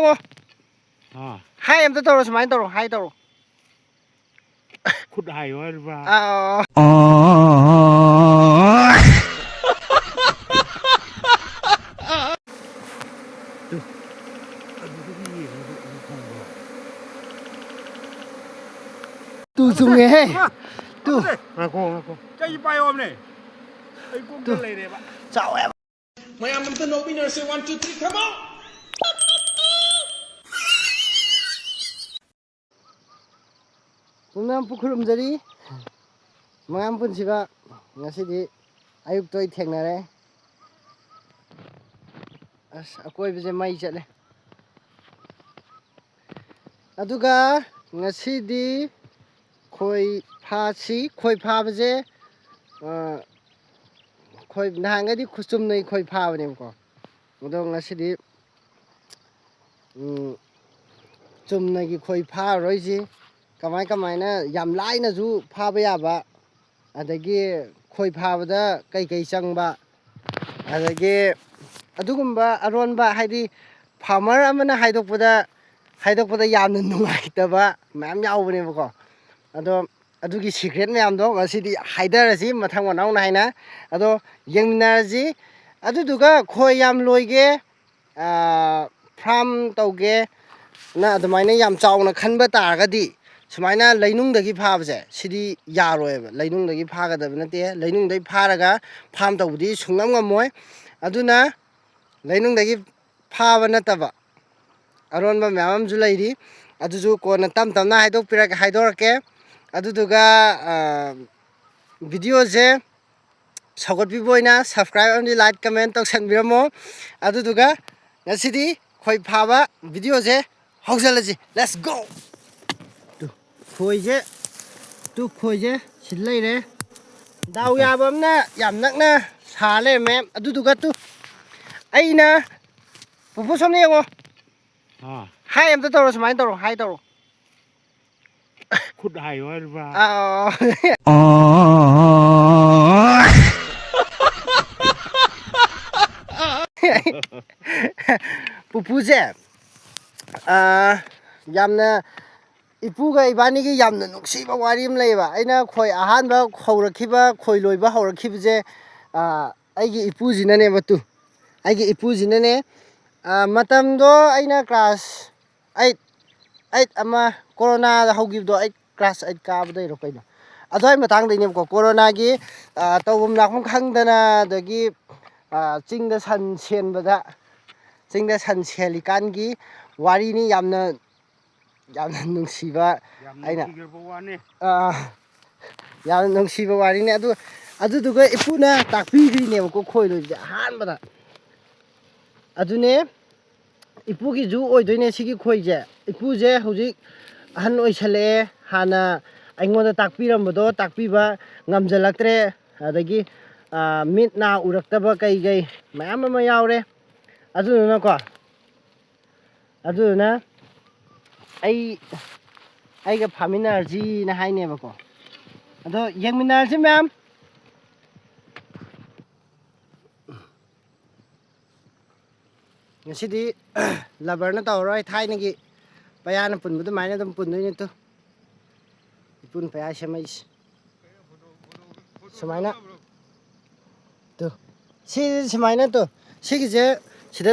ꯌꯦꯡꯉꯣ ꯍꯥꯏ ꯑꯝꯇ ꯇꯧꯔꯣ ꯁꯨꯃꯥꯏꯅ ꯇꯧꯔꯣ ꯍꯥꯏ ꯇꯧꯔꯣ ꯈꯨꯠ ꯍꯥꯏꯌꯣ ꯍꯥꯏꯔꯤꯕ꯭ꯔꯥ ꯇꯨ ꯆꯨꯝꯉꯦꯍꯦ ꯇꯨ ꯉꯥꯏꯈꯣ ꯆꯩ ꯄꯥꯏꯌꯣꯝꯅꯦ ꯑꯩ ꯀꯣꯛꯇ ꯂꯩꯔꯦꯕ ꯆꯥꯎꯋꯦꯕ ꯃꯌꯥꯝ ꯑꯝꯇ ꯅꯣꯛꯃꯤꯟꯅꯔꯁꯦ 1 2 3 ꯀꯝ ꯑꯣꯟ ꯄꯨꯝꯅꯃꯛ ꯈꯨꯔꯨꯝꯖꯔꯤ ꯃꯌꯥꯝ ꯄꯨꯟꯁꯤꯕ ꯉꯁꯤꯗꯤ ꯑꯌꯨꯛꯇ ꯑꯩ ꯊꯦꯡꯅꯔꯦ ꯑꯁ ꯑꯀꯣꯏꯕꯁꯦ ꯃꯩ ꯆꯠꯂꯦ ꯑꯗꯨꯒ ꯉꯁꯤꯗꯤ ꯈꯣꯏ ꯐꯥꯁꯤ ꯈꯣꯏ ꯐꯥꯕꯁꯦ ꯈꯣꯏ ꯅꯍꯥꯟꯒꯩꯗꯤ ꯈꯨꯆꯨꯝꯅꯩ ꯈꯣꯏ ꯐꯥꯕꯅꯦꯕꯀꯣ ꯑꯗꯣ ꯉꯁꯤꯗꯤ ꯆꯨꯝꯅꯒꯤ ꯈꯣꯏ ꯐꯥꯔꯔꯣꯏꯁꯤ ꯀꯃꯥꯏꯅ ꯌꯥꯝ ꯂꯥꯏꯅꯁꯨ ꯐꯥꯕ ꯌꯥꯕ ꯑꯗꯒꯤ ꯈꯣꯏ ꯐꯥꯕꯗ ꯀꯩꯀꯩ ꯆꯪꯕ ꯑꯗꯒꯤ ꯑꯗꯨꯒꯨꯝꯕ ꯑꯔꯣꯟꯕ ꯍꯥꯏꯗꯤ ꯐꯥꯔꯃꯔ ꯑꯃꯅ ꯍꯥꯏꯗꯣꯛꯄꯗ ꯌꯥꯝꯅ ꯅꯨꯡꯉꯥꯏꯇꯕ ꯃꯌꯥꯝ ꯌꯥꯎꯕꯅꯦꯕꯀꯣ ꯑꯗꯣ ꯑꯗꯨꯒꯤ ꯁꯤꯀ꯭ꯔꯦꯠ ꯃꯌꯥꯝꯗꯣ ꯉꯁꯤꯗꯤ ꯍꯥꯏꯊꯔꯁꯤ ꯃꯊꯪ ꯃꯅꯥꯎ ꯅꯥꯏꯅ ꯑꯗꯣ ꯌꯦꯡꯃꯤꯟꯅꯔꯁꯤ ꯑꯗꯨꯗꯨꯒ ꯈꯣꯏ ꯌꯥꯝ ꯂꯣꯏꯒꯦ ꯐꯥꯔꯝ ꯇꯧꯒꯦ ꯅ ꯑꯗꯨꯃꯥꯏꯅ ꯌꯥꯝ ꯆꯥꯎꯅ ꯈꯟꯕ ꯇꯥꯔꯒꯗꯤ ꯁꯨꯃꯥꯏꯅ ꯂꯩꯅꯨꯡꯗꯒꯤ ꯐꯥꯕꯁꯦ ꯁꯤꯗꯤ ꯌꯥꯔꯣꯏꯕ ꯂꯩꯅꯨꯡꯗꯒꯤ ꯐꯥꯒꯗꯕ ꯅꯠꯇꯦ ꯂꯩꯅꯨꯡꯗꯒꯤ ꯐꯥꯔꯒ ꯐꯥꯔꯝ ꯇꯧꯕꯗꯤ ꯁꯨꯡꯉꯝ ꯉꯝꯃꯣꯏ ꯑꯗꯨꯅ ꯂꯩꯅꯨꯡꯗꯒꯤ ꯐꯥꯕ ꯅꯠꯇꯕ ꯑꯔꯣꯟꯕ ꯃꯌꯥꯝ ꯑꯃꯁꯨ ꯂꯩꯔꯤ ꯑꯗꯨꯁꯨ ꯀꯣꯟꯅ ꯇꯞ ꯇꯞꯅ ꯍꯥꯏꯗꯣꯔꯛꯀꯦ ꯑꯗꯨꯗꯨꯒ ꯚꯤꯗꯤꯑꯣꯁꯦ ꯁꯧꯒꯠꯄꯤꯕ ꯑꯣꯏꯅ ꯁꯕꯁꯀ꯭ꯔꯥꯏꯕ ꯑꯃꯗꯤ ꯂꯥꯏꯛ ꯀꯃꯦꯟ ꯇꯧꯁꯟꯕꯤꯔꯝꯃꯣ ꯑꯗꯨꯗꯨꯒ ꯉꯁꯤꯗꯤ ꯈꯣꯏ ꯐꯥꯕ ꯚꯤꯗꯤꯑꯣꯁꯦ ꯍꯧꯖꯤꯜꯂꯁꯤ ꯂꯦꯠꯁ ꯒꯣ ꯈꯣꯏꯁꯦ ꯁꯤꯗ ꯂꯩꯔꯦ ꯗꯥꯎ ꯌꯥꯕ ꯑꯃꯅ ꯌꯥꯝ ꯅꯛꯅ ꯁꯥ ꯂꯩꯔꯝꯃꯦ ꯑꯗꯨꯗꯨꯒ ꯑꯩꯅ ꯄꯨꯄꯨ ꯁꯣꯝꯅ ꯌꯦꯡꯉꯣ ꯍꯥꯏ ꯑꯝꯇ ꯇꯧꯔꯣ ꯁꯨꯃꯥꯏꯅ ꯇꯧꯔꯣ ꯍꯥꯏ ꯇꯧꯔꯣ ꯈꯨꯠ ꯍꯥꯏꯌꯣ ꯍꯥꯏꯔꯤꯕ꯭ꯔꯥ ꯄꯨꯄꯨꯁꯦ ꯌꯥꯝꯅ ꯏꯄꯨꯒ ꯏꯕꯥꯅꯤꯒꯤ ꯌꯥꯝꯅ ꯅꯨꯡꯁꯤꯕ ꯋꯥꯔꯤ ꯑꯃ ꯂꯩꯌꯦꯕ ꯑꯩꯅ ꯈꯣꯏ ꯑꯍꯥꯟꯕ ꯈꯣꯏ ꯂꯣꯏꯕ ꯍꯧꯔꯛꯈꯤꯕꯁꯦ ꯑꯩꯒꯤ ꯏꯄꯨꯁꯤꯅꯅꯦꯕ ꯑꯩꯒꯤ ꯏꯄꯨꯁꯤꯅꯅꯦ ꯃꯇꯝꯗꯣ ꯑꯩꯅ ꯀ꯭ꯂꯥꯁ 8 ꯑꯃ ꯀꯣꯔꯣꯅꯥꯗ ꯍꯧꯈꯤꯕꯗꯣ ꯑꯩ ꯀ꯭ꯂꯥꯁ 8 ꯀꯥꯕꯗꯩꯔꯣ ꯀꯩꯅꯣ ꯑꯗꯨꯋꯥꯏ ꯃꯇꯥꯡꯗꯩꯅꯦꯕꯀꯣ ꯀꯣꯔꯣꯅꯥꯒꯤ ꯇꯧꯐꯝ ꯂꯥꯛꯐꯝ ꯈꯪꯗꯅ ꯑꯗꯒꯤ ꯆꯤꯡꯗ ꯁꯟ ꯁꯦꯜꯂꯤꯀꯥꯟꯒꯤ ꯋꯥꯔꯤꯅꯤ ꯌꯥꯝꯅ ꯅꯨꯡꯁꯤꯕ ꯑꯩꯅ ꯌꯥꯝꯅ ꯅꯨꯡꯁꯤꯕ ꯋꯥꯔꯤꯅꯤ ꯑꯗꯨꯗꯨꯒ ꯏꯄꯨꯅ ꯇꯥꯛꯄꯤꯈ꯭ꯔꯤꯅꯦꯕꯀꯣ ꯈꯣꯏ ꯂꯣꯏꯕꯁꯦ ꯑꯍꯥꯟꯕꯗ ꯑꯗꯨꯅꯦ ꯏꯄꯨꯒꯤꯁꯨ ꯑꯣꯏꯗꯣꯏꯅꯦ ꯁꯤꯒꯤ ꯈꯣꯏꯁꯦ ꯏꯄꯨꯁꯦ ꯍꯧꯖꯤꯛ ꯑꯍꯟ ꯑꯣꯏꯁꯜꯂꯛꯑꯦ ꯍꯥꯟꯅ ꯑꯩꯉꯣꯟꯗ ꯇꯥꯛꯄꯤꯔꯝꯕꯗꯣ ꯇꯥꯛꯄꯤꯕ ꯉꯝꯖꯜꯂꯛꯇ꯭ꯔꯦ ꯑꯗꯒꯤ ꯃꯤꯠ ꯅꯥ ꯎꯔꯛꯇꯕ ꯀꯩ ꯃꯌꯥꯝ ꯑꯃ ꯌꯥꯎꯔꯦ ꯑꯗꯨꯗꯨꯅ ꯑꯩꯒ ꯐꯥꯃꯤꯟꯅꯔꯁꯤꯅ ꯍꯥꯏꯅꯦꯕꯀꯣ ꯑꯗꯣ ꯌꯦꯡꯃꯤꯟꯅꯔꯁꯤ ꯃꯌꯥꯝ ꯉꯁꯤꯗꯤ ꯂꯕꯔꯅ ꯇꯧꯔꯔꯣꯏ ꯊꯥꯏꯅꯒꯤ ꯄꯌꯥꯅ ꯄꯨꯟꯕ ꯑꯗꯨꯃꯥꯏꯅ ꯑꯗꯨꯝ ꯄꯨꯟꯗꯣꯏꯅꯤ ꯏꯄꯨꯅ ꯄꯌꯥ ꯁꯦꯝꯃꯛꯏꯁꯤ ꯁꯨꯃꯥꯏꯅ ꯁꯨꯃꯥꯏꯅ ꯁꯤꯒꯤꯁꯦ ꯁꯤꯗ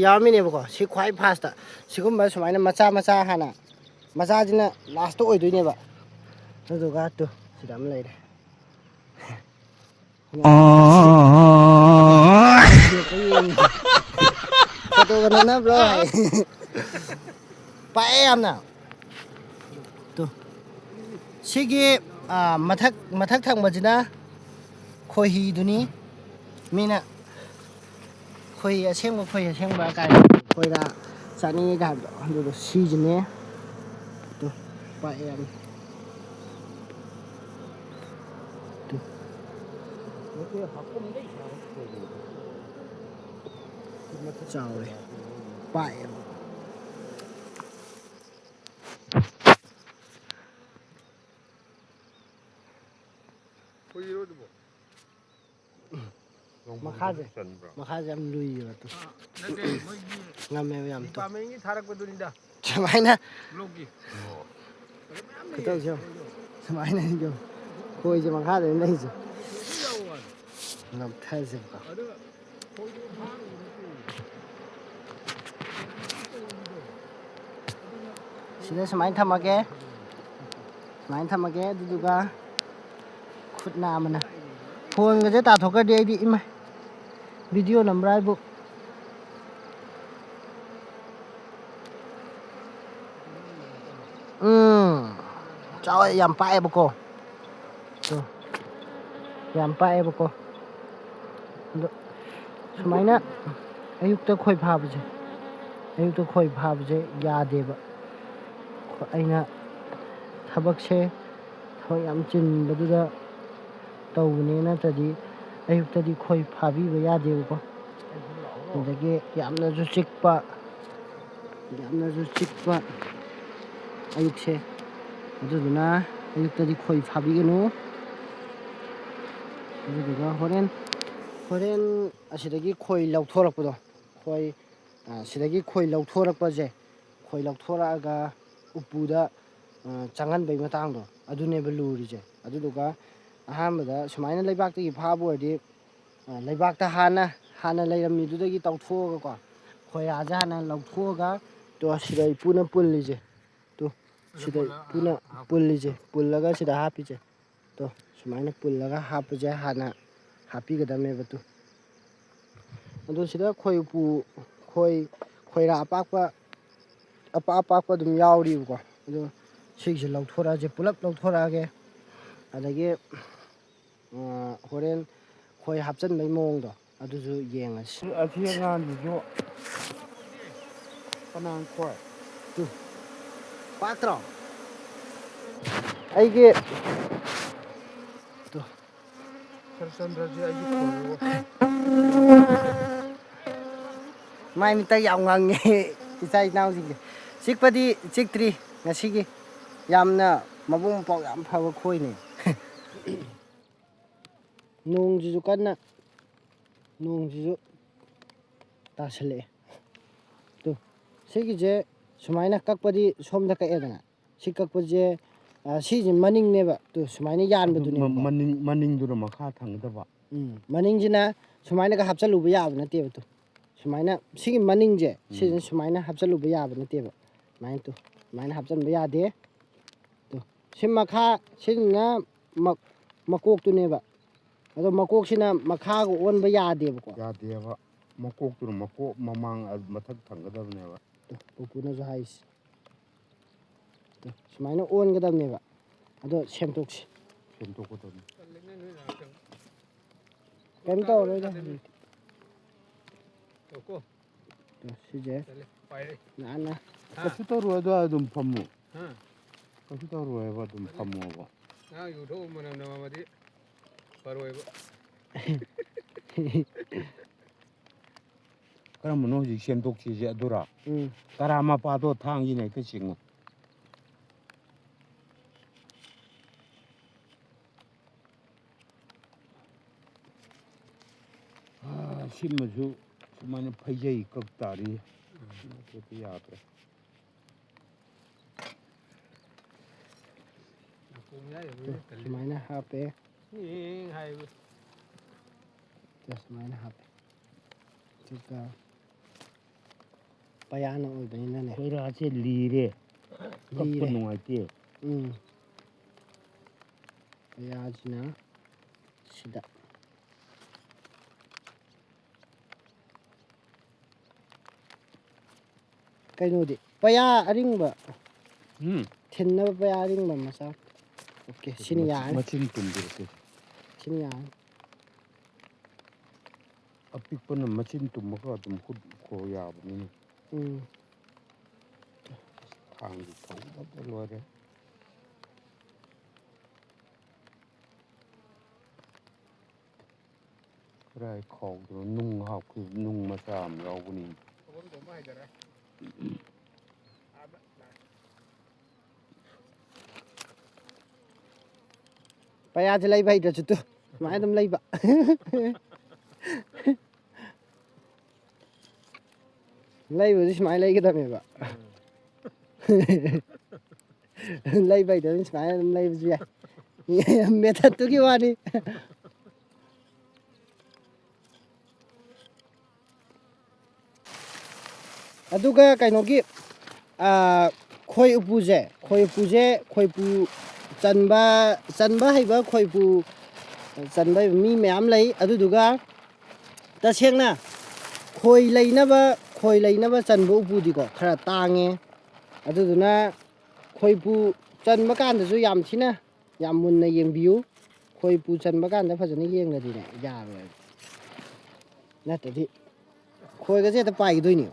ꯌꯥꯎꯔꯝꯃꯤꯅꯦꯕꯀꯣ ꯁꯤ ꯈ꯭ꯋꯥꯏ ꯐꯥꯁꯇ ꯁꯤꯒꯨꯝꯕ ꯁꯨꯃꯥꯏꯅ ꯃꯆꯥ ꯍꯥꯟꯅ ꯃꯆꯥꯁꯤꯅ ꯂꯥꯁꯇ ꯑꯣꯏꯗꯣꯏꯅꯦꯕ ꯑꯗꯨꯗꯨꯒ ꯁꯤꯗ ꯑꯃ ꯂꯩꯔꯦ ꯐꯣꯇꯣꯒ ꯅꯝꯅꯕ꯭ꯔꯣ ꯄꯥꯛꯑꯦ ꯌꯥꯝꯅ ꯁꯤꯒꯤ ꯃꯊꯛ ꯊꯪꯕꯁꯤꯅ ꯈꯣꯏꯍꯤꯗꯨꯅꯤ ꯃꯤꯅ ꯈꯣꯏ ꯑꯁꯦꯡꯕ ꯀꯥꯏꯅ ꯈꯣꯏꯔ ꯆꯥꯅꯤꯡꯉꯤ ꯀꯥꯏꯕꯗꯣ ꯑꯗꯨꯗꯣ ꯁꯤꯁꯤꯅꯦ ꯄꯥꯛꯑꯦ ꯌꯥꯝꯅ ꯆꯥꯎꯔꯦ ꯄꯥꯛꯑꯦꯕ ꯃꯈꯥꯁꯦ ꯆꯟꯕ꯭ꯔꯣ ꯃꯈꯥꯁꯦ ꯌꯥꯝ ꯂꯨꯏꯌꯦꯕ ꯇꯨ ꯅꯠꯇꯦ ꯃꯣꯏꯒꯤ ꯉꯝꯃꯦꯕ ꯌꯥꯝ ꯇꯨ ꯗꯤꯄꯥꯔꯠꯃꯦꯟꯒꯤ ꯊꯥꯔꯛꯄꯗꯨꯅꯤꯗ ꯁꯨꯃꯥꯏꯅ ꯕ꯭ꯂꯣꯛꯀꯤ ꯑꯗꯨ ꯃꯌꯥꯝ ꯂꯩꯌꯦ ꯈꯨꯇꯧꯁꯦ ꯁꯨꯃꯥꯏꯅ ꯈꯣꯏꯁꯦ ꯃꯈꯥꯗ ꯂꯩꯁꯦ ꯂꯧꯊꯁꯦꯕꯀꯣ ꯑꯗꯨꯒ ꯈꯣꯏꯗꯣ ꯐꯥꯔꯨꯕ ꯅꯠꯇꯦ ꯁꯤꯗ ꯁꯨꯃꯥꯏꯅ ꯊꯝꯃꯒꯦ ꯁꯨꯃꯥꯏꯅ ꯊꯝꯃꯒꯦ ꯑꯗꯨꯗꯨꯒ ꯈꯨꯠ ꯅꯥꯝꯃꯅ ꯐꯣꯟꯒꯁꯦ ꯇꯥꯊꯣꯛꯈ꯭ꯔꯗꯤ ꯑꯩꯗꯤ ꯏꯃꯥꯏ ꯚꯤꯗꯤꯑꯣ ꯅꯝꯕ꯭ꯔꯥ ꯍꯥꯏꯕꯨ ꯆꯥꯎꯋꯦ ꯌꯥꯝ ꯄꯥꯛꯑꯦꯕꯀꯣ ꯌꯥꯝ ꯄꯥꯛꯑꯦꯕꯀꯣ ꯑꯗꯣ ꯁꯨꯃꯥꯏꯅ ꯑꯌꯨꯛꯇ ꯈꯣꯏ ꯐꯥꯕꯁꯦ ꯑꯌꯨꯛꯇ ꯈꯣꯏ ꯐꯥꯕꯁꯦ ꯌꯥꯗꯦꯕ ꯑꯩꯅ ꯊꯕꯛꯁꯦ ꯊꯕꯛ ꯌꯥꯝ ꯆꯤꯟꯕꯗꯨꯗ ꯇꯧꯕꯅꯦ ꯅꯠꯇ꯭ꯔꯗꯤ ꯑꯌꯨꯛꯇꯗꯤ ꯈꯣꯏ ꯐꯥꯕꯤꯕ ꯌꯥꯗꯦꯕꯀꯣ ꯑꯗꯒꯤ ꯌꯥꯝꯅꯁꯨ ꯆꯤꯛꯄ ꯑꯌꯨꯛꯁꯦ ꯑꯗꯨꯗꯨꯅ ꯑꯌꯨꯛꯇꯗꯤ ꯈꯣꯏ ꯐꯥꯕꯤꯒꯅꯨ ꯑꯗꯨꯗꯨꯒ ꯍꯣꯔꯦꯟ ꯑꯁꯤꯗꯒꯤ ꯈꯣꯏ ꯂꯧꯊꯣꯔꯛꯄꯗꯣ ꯁꯤꯗꯒꯤ ꯈꯣꯏ ꯂꯧꯊꯣꯔꯛꯄꯁꯦ ꯈꯣꯏ ꯂꯧꯊꯣꯔꯛꯑꯒ ꯎꯄꯨꯗ ꯆꯪꯍꯟꯕꯒꯤ ꯃꯇꯥꯡꯗꯣ ꯑꯗꯨꯅꯦꯕ ꯂꯨꯔꯤꯁꯦ ꯑꯗꯨꯗꯨꯒ ꯑꯍꯥꯟꯕꯗ ꯁꯨꯃꯥꯏꯅ ꯂꯩꯕꯥꯛꯇꯒꯤ ꯐꯥꯕ ꯑꯣꯏꯔꯗꯤ ꯂꯩꯕꯥꯛꯇ ꯍꯥꯟꯅ ꯂꯩꯔꯝꯃꯤꯗꯨꯗꯒꯤ ꯇꯧꯊꯣꯛꯑꯒꯀꯣ ꯈꯣꯏꯔꯥꯁꯦ ꯍꯥꯟꯅ ꯂꯧꯊꯣꯛꯑꯒ ꯇꯣ ꯁꯤꯗ ꯏꯄꯨꯅ ꯄꯨꯜꯂꯤꯁꯦ ꯇꯣ ꯁꯤꯗ ꯏꯄꯨꯅ ꯄꯨꯜꯂꯤꯁꯦ ꯄꯨꯜꯂꯒ ꯁꯤꯗ ꯍꯥꯞꯄꯤꯁꯦ ꯇꯣ ꯁꯨꯃꯥꯏꯅ ꯄꯨꯜꯂꯒ ꯍꯥꯞꯄꯁꯦ ꯍꯥꯟꯅ ꯍꯥꯞꯄꯤꯒꯗꯕꯅꯦꯕ ꯇꯨ ꯑꯗꯣ ꯁꯤꯗ ꯈꯣꯏꯔꯥ ꯑꯄꯥꯛꯄ ꯑꯗꯨꯝ ꯌꯥꯎꯔꯤꯕꯀꯣ ꯑꯗꯣ ꯁꯤꯒꯤꯁꯦ ꯂꯧꯊꯣꯔꯛꯑꯁꯦ ꯄꯨꯂꯞ ꯂꯧꯊꯣꯔꯛꯑꯒꯦ ꯑꯗꯒꯤ ꯍꯣꯔꯦꯟ ꯈꯣꯏ ꯍꯥꯞꯆꯤꯟꯕꯒꯤ ꯃꯑꯣꯡꯗꯣ ꯑꯗꯨꯁꯨ ꯌꯦꯡꯉꯁꯤ ꯑꯁꯤ ꯑꯉꯥꯡꯗꯨꯁꯨ ꯀꯅꯥ ꯈꯣꯏ ꯄꯥꯠꯇ꯭ꯔꯣ ꯑꯩꯒꯤ ꯁꯔꯆꯟꯗ꯭ꯔꯁꯦ ꯑꯩꯁꯨ ꯈꯣꯏꯔꯣ ꯃꯥꯏ ꯃꯤꯠꯇ ꯌꯥꯝ ꯉꯪꯉꯦ ꯏꯆꯥ ꯏꯅꯥꯎꯁꯤꯡꯁꯦ ꯆꯤꯛꯄꯗꯤ ꯆꯤꯛꯇ꯭ꯔꯤ ꯉꯁꯤꯒꯤ ꯌꯥꯝꯅ ꯃꯕꯨꯡ ꯃꯄꯥꯎ ꯌꯥꯝ ꯐꯕ ꯈꯣꯏꯅꯦ ꯅꯣꯡꯁꯤꯁꯨ ꯇꯥꯁꯜꯂꯛꯑꯦ ꯇꯨ ꯁꯤꯒꯤꯁꯦ ꯁꯨꯃꯥꯏꯅ ꯀꯛꯄꯗꯤ ꯁꯣꯝꯗ ꯀꯛꯑꯦꯗꯅ ꯁꯤ ꯀꯛꯄꯁꯦ ꯁꯤꯁꯦ ꯃꯅꯤꯡꯅꯦꯕ ꯇꯨ ꯁꯨꯃꯥꯏꯅ ꯌꯥꯟꯕꯗꯨꯅꯦꯕꯀꯣ ꯃꯅꯤꯡꯗꯨꯅ ꯃꯈꯥ ꯊꯪꯒꯗꯕ ꯃꯅꯤꯡꯁꯤꯅ ꯁꯨꯃꯥꯏꯅꯒ ꯍꯥꯞꯆꯜꯂꯨꯕ ꯌꯥꯕ ꯅꯠꯇꯦꯕ ꯇꯨ ꯁꯨꯃꯥꯏꯅ ꯁꯤꯒꯤ ꯃꯅꯤꯡꯁꯦ ꯁꯤꯁꯤꯅ ꯁꯨꯃꯥꯏꯅ ꯍꯥꯞꯆꯜꯂꯨꯕ ꯌꯥꯕ ꯅꯠꯇꯦꯕ ꯁꯨꯃꯥꯏꯅ ꯍꯥꯞꯆꯟꯕ ꯌꯥꯗꯦ ꯇꯨ ꯁꯤꯁꯤꯅ ꯃꯀꯣꯛꯇꯨꯅꯦꯕ ꯑꯗꯣ ꯃꯀꯣꯛꯁꯤꯅ ꯃꯈꯥꯒ ꯑꯣꯟꯕ ꯌꯥꯗꯦꯕꯀꯣ ꯌꯥꯗꯦꯕ ꯃꯀꯣꯛꯇꯨꯅ ꯃꯀꯣꯛ ꯃꯃꯥꯡ ꯃꯊꯛ ꯊꯪꯒꯗꯕꯅꯦꯕ ꯄꯨꯄꯨꯅꯁꯨ ꯍꯥꯏꯁꯤ ꯁꯨꯃꯥꯏꯅ ꯑꯣꯟꯒꯗꯕꯅꯦꯕ ꯑꯗꯣ ꯁꯦꯝꯗꯣꯛꯁꯤ ꯁꯦꯝꯗꯣꯛꯀꯗꯕꯅꯤ ꯀꯩꯝ ꯇꯧꯔꯣꯏꯗ ꯁꯤꯁꯦ ꯅꯥꯟꯅ ꯀꯩꯁꯨ ꯇꯧꯔꯣꯏ ꯑꯗꯨꯋꯥꯏ ꯑꯗꯨꯝ ꯐꯝꯃꯨ ꯀꯩꯁꯨ ꯇꯧꯔꯣꯏꯕ ꯑꯗꯨꯝ ꯐꯝꯃꯣꯕ ꯉꯥ ꯌꯨꯊꯣꯛꯎ ꯃꯅꯝ ꯅꯝꯃꯗꯤ ꯐꯔꯣꯏꯕ ꯀꯔꯝꯕꯅꯣ ꯍꯧꯖꯤꯛ ꯁꯦꯝꯗꯣꯛꯁꯤꯁꯦ ꯑꯗꯨꯔꯥ ꯇꯔꯥ ꯃꯄꯥꯗꯣ ꯊꯥꯡꯁꯤꯅ ꯍꯦꯛꯇ ꯆꯤꯡꯉꯨ ꯁꯤꯃꯁꯨ ꯁꯨꯃꯥꯏꯅ ꯐꯩꯖꯩ ꯀꯛ ꯇꯥꯔꯤ ꯅꯠꯇ꯭ꯔꯗꯤ ꯌꯥꯗ꯭ꯔꯦ ꯁꯨꯃꯥꯏꯅ ꯍꯥꯞꯄꯦ ꯁꯨꯃꯥꯏꯅ ꯍꯥꯞꯄꯦ ꯑꯗꯨꯒ ꯄꯌꯥꯅ ꯑꯣꯏꯕꯅꯤꯅꯅꯦ ꯈꯣꯏꯔꯥꯁꯦ ꯂꯤꯔꯦ ꯀꯛꯄ ꯅꯨꯡꯉꯥꯏꯇꯦ ꯄꯌꯥꯁꯤꯅ ꯁꯤꯗ ꯀꯩꯅꯣꯗꯤ ꯄꯌꯥ ꯑꯔꯤꯡꯕ ꯊꯤꯟꯅꯕ ꯄꯌꯥ ꯑꯔꯤꯡꯕ ꯃꯆꯥ ꯑꯣꯀꯦ ꯁꯤꯅ ꯌꯥꯔꯅꯤ ꯃꯆꯤꯟ ꯇꯨꯝꯕꯤꯔꯛꯀꯦ ꯁꯤꯅ ꯌꯥꯔꯅꯤ ꯑꯄꯤꯛꯄꯅ ꯃꯆꯤꯟ ꯇꯨꯝꯃꯒ ꯑꯗꯨꯝ ꯍꯨꯠꯈꯣ ꯌꯥꯕꯅꯤꯅ ꯊꯥꯡꯁꯤ ꯊꯧꯕꯗ ꯂꯣꯏꯔꯦ ꯀꯔꯥꯏ ꯈꯥꯎꯗꯅꯣ ꯅꯨꯡ ꯍꯥꯞꯈꯤꯕ ꯅꯨꯡ ꯃꯆꯥ ꯑꯃ ꯌꯥꯎꯕꯅꯤ ꯄꯌꯥꯁꯦ ꯂꯩꯕ ꯍꯩꯇ꯭ꯔꯁꯨ ꯇꯨ ꯁꯨꯃꯥꯏꯅ ꯑꯗꯨꯝ ꯂꯩꯕ ꯂꯩꯕꯗꯤ ꯁꯨꯃꯥꯏꯅ ꯂꯩꯒꯗꯕꯅꯦꯕ ꯂꯩꯕ ꯍꯩꯇꯕꯅꯤ ꯁꯨꯃꯥꯏꯅ ꯑꯗꯨꯝ ꯂꯩꯕꯁꯨ ꯌꯥꯏ ꯃꯦꯊꯠꯇꯨꯒꯤ ꯋꯥꯅꯤ ꯑꯗꯨꯒ ꯀꯩꯅꯣꯒꯤ ꯈꯣꯏ ꯎꯄꯨꯁꯦ ꯈꯣꯏꯄꯨ ꯆꯟꯕ ꯍꯩꯕ ꯈꯣꯏꯄꯨ ꯆꯟꯕ ꯍꯩꯕ ꯃꯤ ꯃꯌꯥꯝ ꯂꯩ ꯑꯗꯨꯗꯨꯒ ꯇꯁꯦꯡꯅ ꯈꯣꯏ ꯂꯩꯅꯕ ꯆꯟꯕ ꯎꯄꯨꯗꯤꯀꯣ ꯈꯔ ꯇꯥꯡꯉꯦ ꯑꯗꯨꯗꯨꯅ ꯈꯣꯏꯄꯨ ꯆꯟꯕ ꯀꯥꯟꯗꯁꯨ ꯌꯥꯝ ꯊꯤꯅ ꯌꯥꯝ ꯃꯨꯟꯅ ꯌꯦꯡꯕꯤꯌꯨ ꯈꯣꯏꯄꯨ ꯆꯟꯕ ꯀꯥꯟꯗ ꯐꯖꯅ ꯌꯦꯡꯉꯗꯤꯅꯦ ꯌꯥꯔꯣꯏ ꯅꯠꯇ꯭ꯔꯗꯤ ꯈꯣꯏꯒꯁꯦ ꯍꯦꯛꯇ ꯄꯥꯏꯈꯤꯗꯣꯏꯅꯤ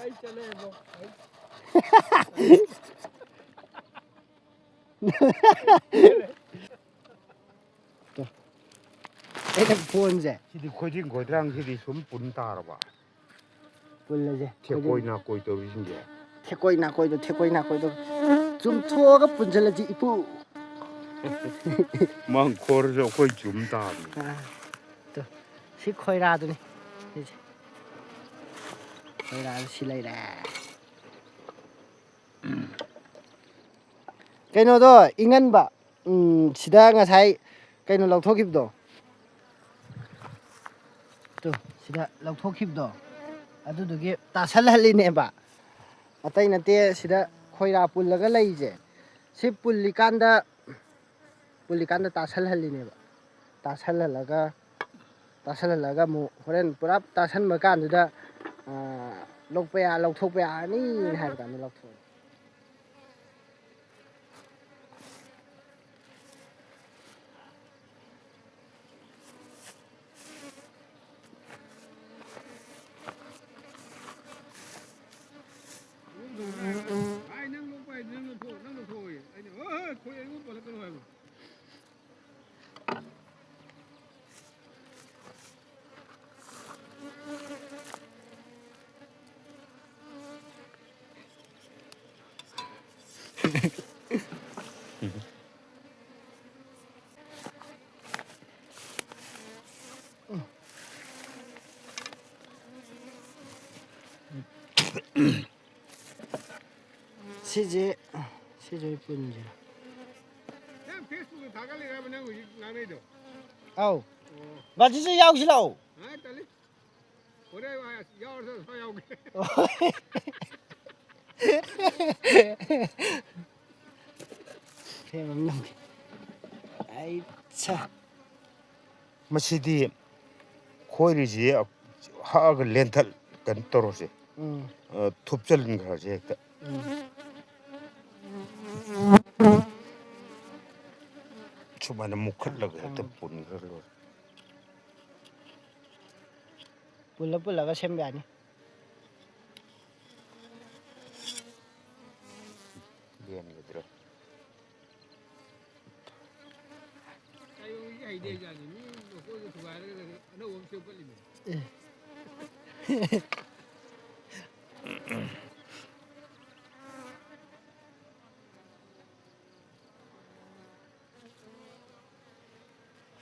ꯑꯩ ꯆꯠꯂꯦꯕꯣ ꯑꯩꯅ ꯐꯣꯟꯁꯦ 시디 코이딩 고드랑 시디 숨 분다라봐. ꯄꯨꯜꯂꯁꯦ 태코이 나코이 떠비신게. ꯊꯦꯛꯀꯣꯏ ꯅꯥꯀꯣꯏꯗꯣ ꯆꯨꯝꯊꯣꯛꯑꯒ ꯄꯨꯟꯁꯤꯜꯂꯁꯤ ꯏꯄꯨ 망 코르저 코이 줌다. ꯁꯤ ꯈꯣꯏꯔꯥꯗꯨꯅꯤ ꯁꯤꯁꯦ ꯈꯣꯏꯔꯥꯗꯨ ꯁꯤ ꯂꯩꯔꯦ ꯀꯩꯅꯣꯗꯣ ꯏꯪꯍꯟꯕ ꯁꯤꯗ ꯉꯁꯥꯏ ꯀꯩꯅꯣ ꯂꯧꯊꯣꯛꯈꯤꯕꯗꯣ ꯁꯤꯗ ꯂꯧꯊꯣꯛꯈꯤꯕꯗꯣ ꯑꯗꯨꯗꯨꯒꯤ ꯇꯥꯁꯜꯍꯜꯂꯤꯅꯦꯕ ꯑꯇꯩ ꯅꯠꯇꯦ ꯁꯤꯗ ꯈꯣꯏꯔꯥ ꯄꯨꯜꯂꯒ ꯂꯩꯁꯦ ꯁꯤ ꯄꯨꯜꯂꯤꯀꯥꯟꯗ ꯇꯥꯁꯜꯍꯜꯂꯤꯅꯦꯕ ꯇꯥꯁꯜꯍꯜꯂꯒ ꯑꯃꯨꯛ ꯍꯣꯔꯦꯟ ꯄꯨꯔꯥ ꯇꯥꯁꯟꯕ ꯀꯥꯟꯗꯨꯗ ꯂꯧꯊꯣꯛꯄ ꯌꯥꯔꯅꯤ ꯍꯥꯏꯕ ꯀꯥꯟꯗ ꯂꯧꯊꯣꯛꯑꯦ 아이 능 놓고 해 능 놓고 아니 거기 이거 벌써 끊어요 시제 뿐이지. 그냥 페이스북에 다 갈리라면 하고 나네도 아우. 맞지 야우실라우. 아 딸리 오래 와 야워서 서야오게 대박. 아이 차. 마시디 코이리지 하가 렌탈 간 떨어지. 톱절인 거지 했다. 주만에 묵을라고 했던 분 그걸로. 불러가 셈비 아니. 미안해 얘들아. 아유 이게 아이디어가 아니니 거기 들어가야 돼. 너 엄청 걸리네.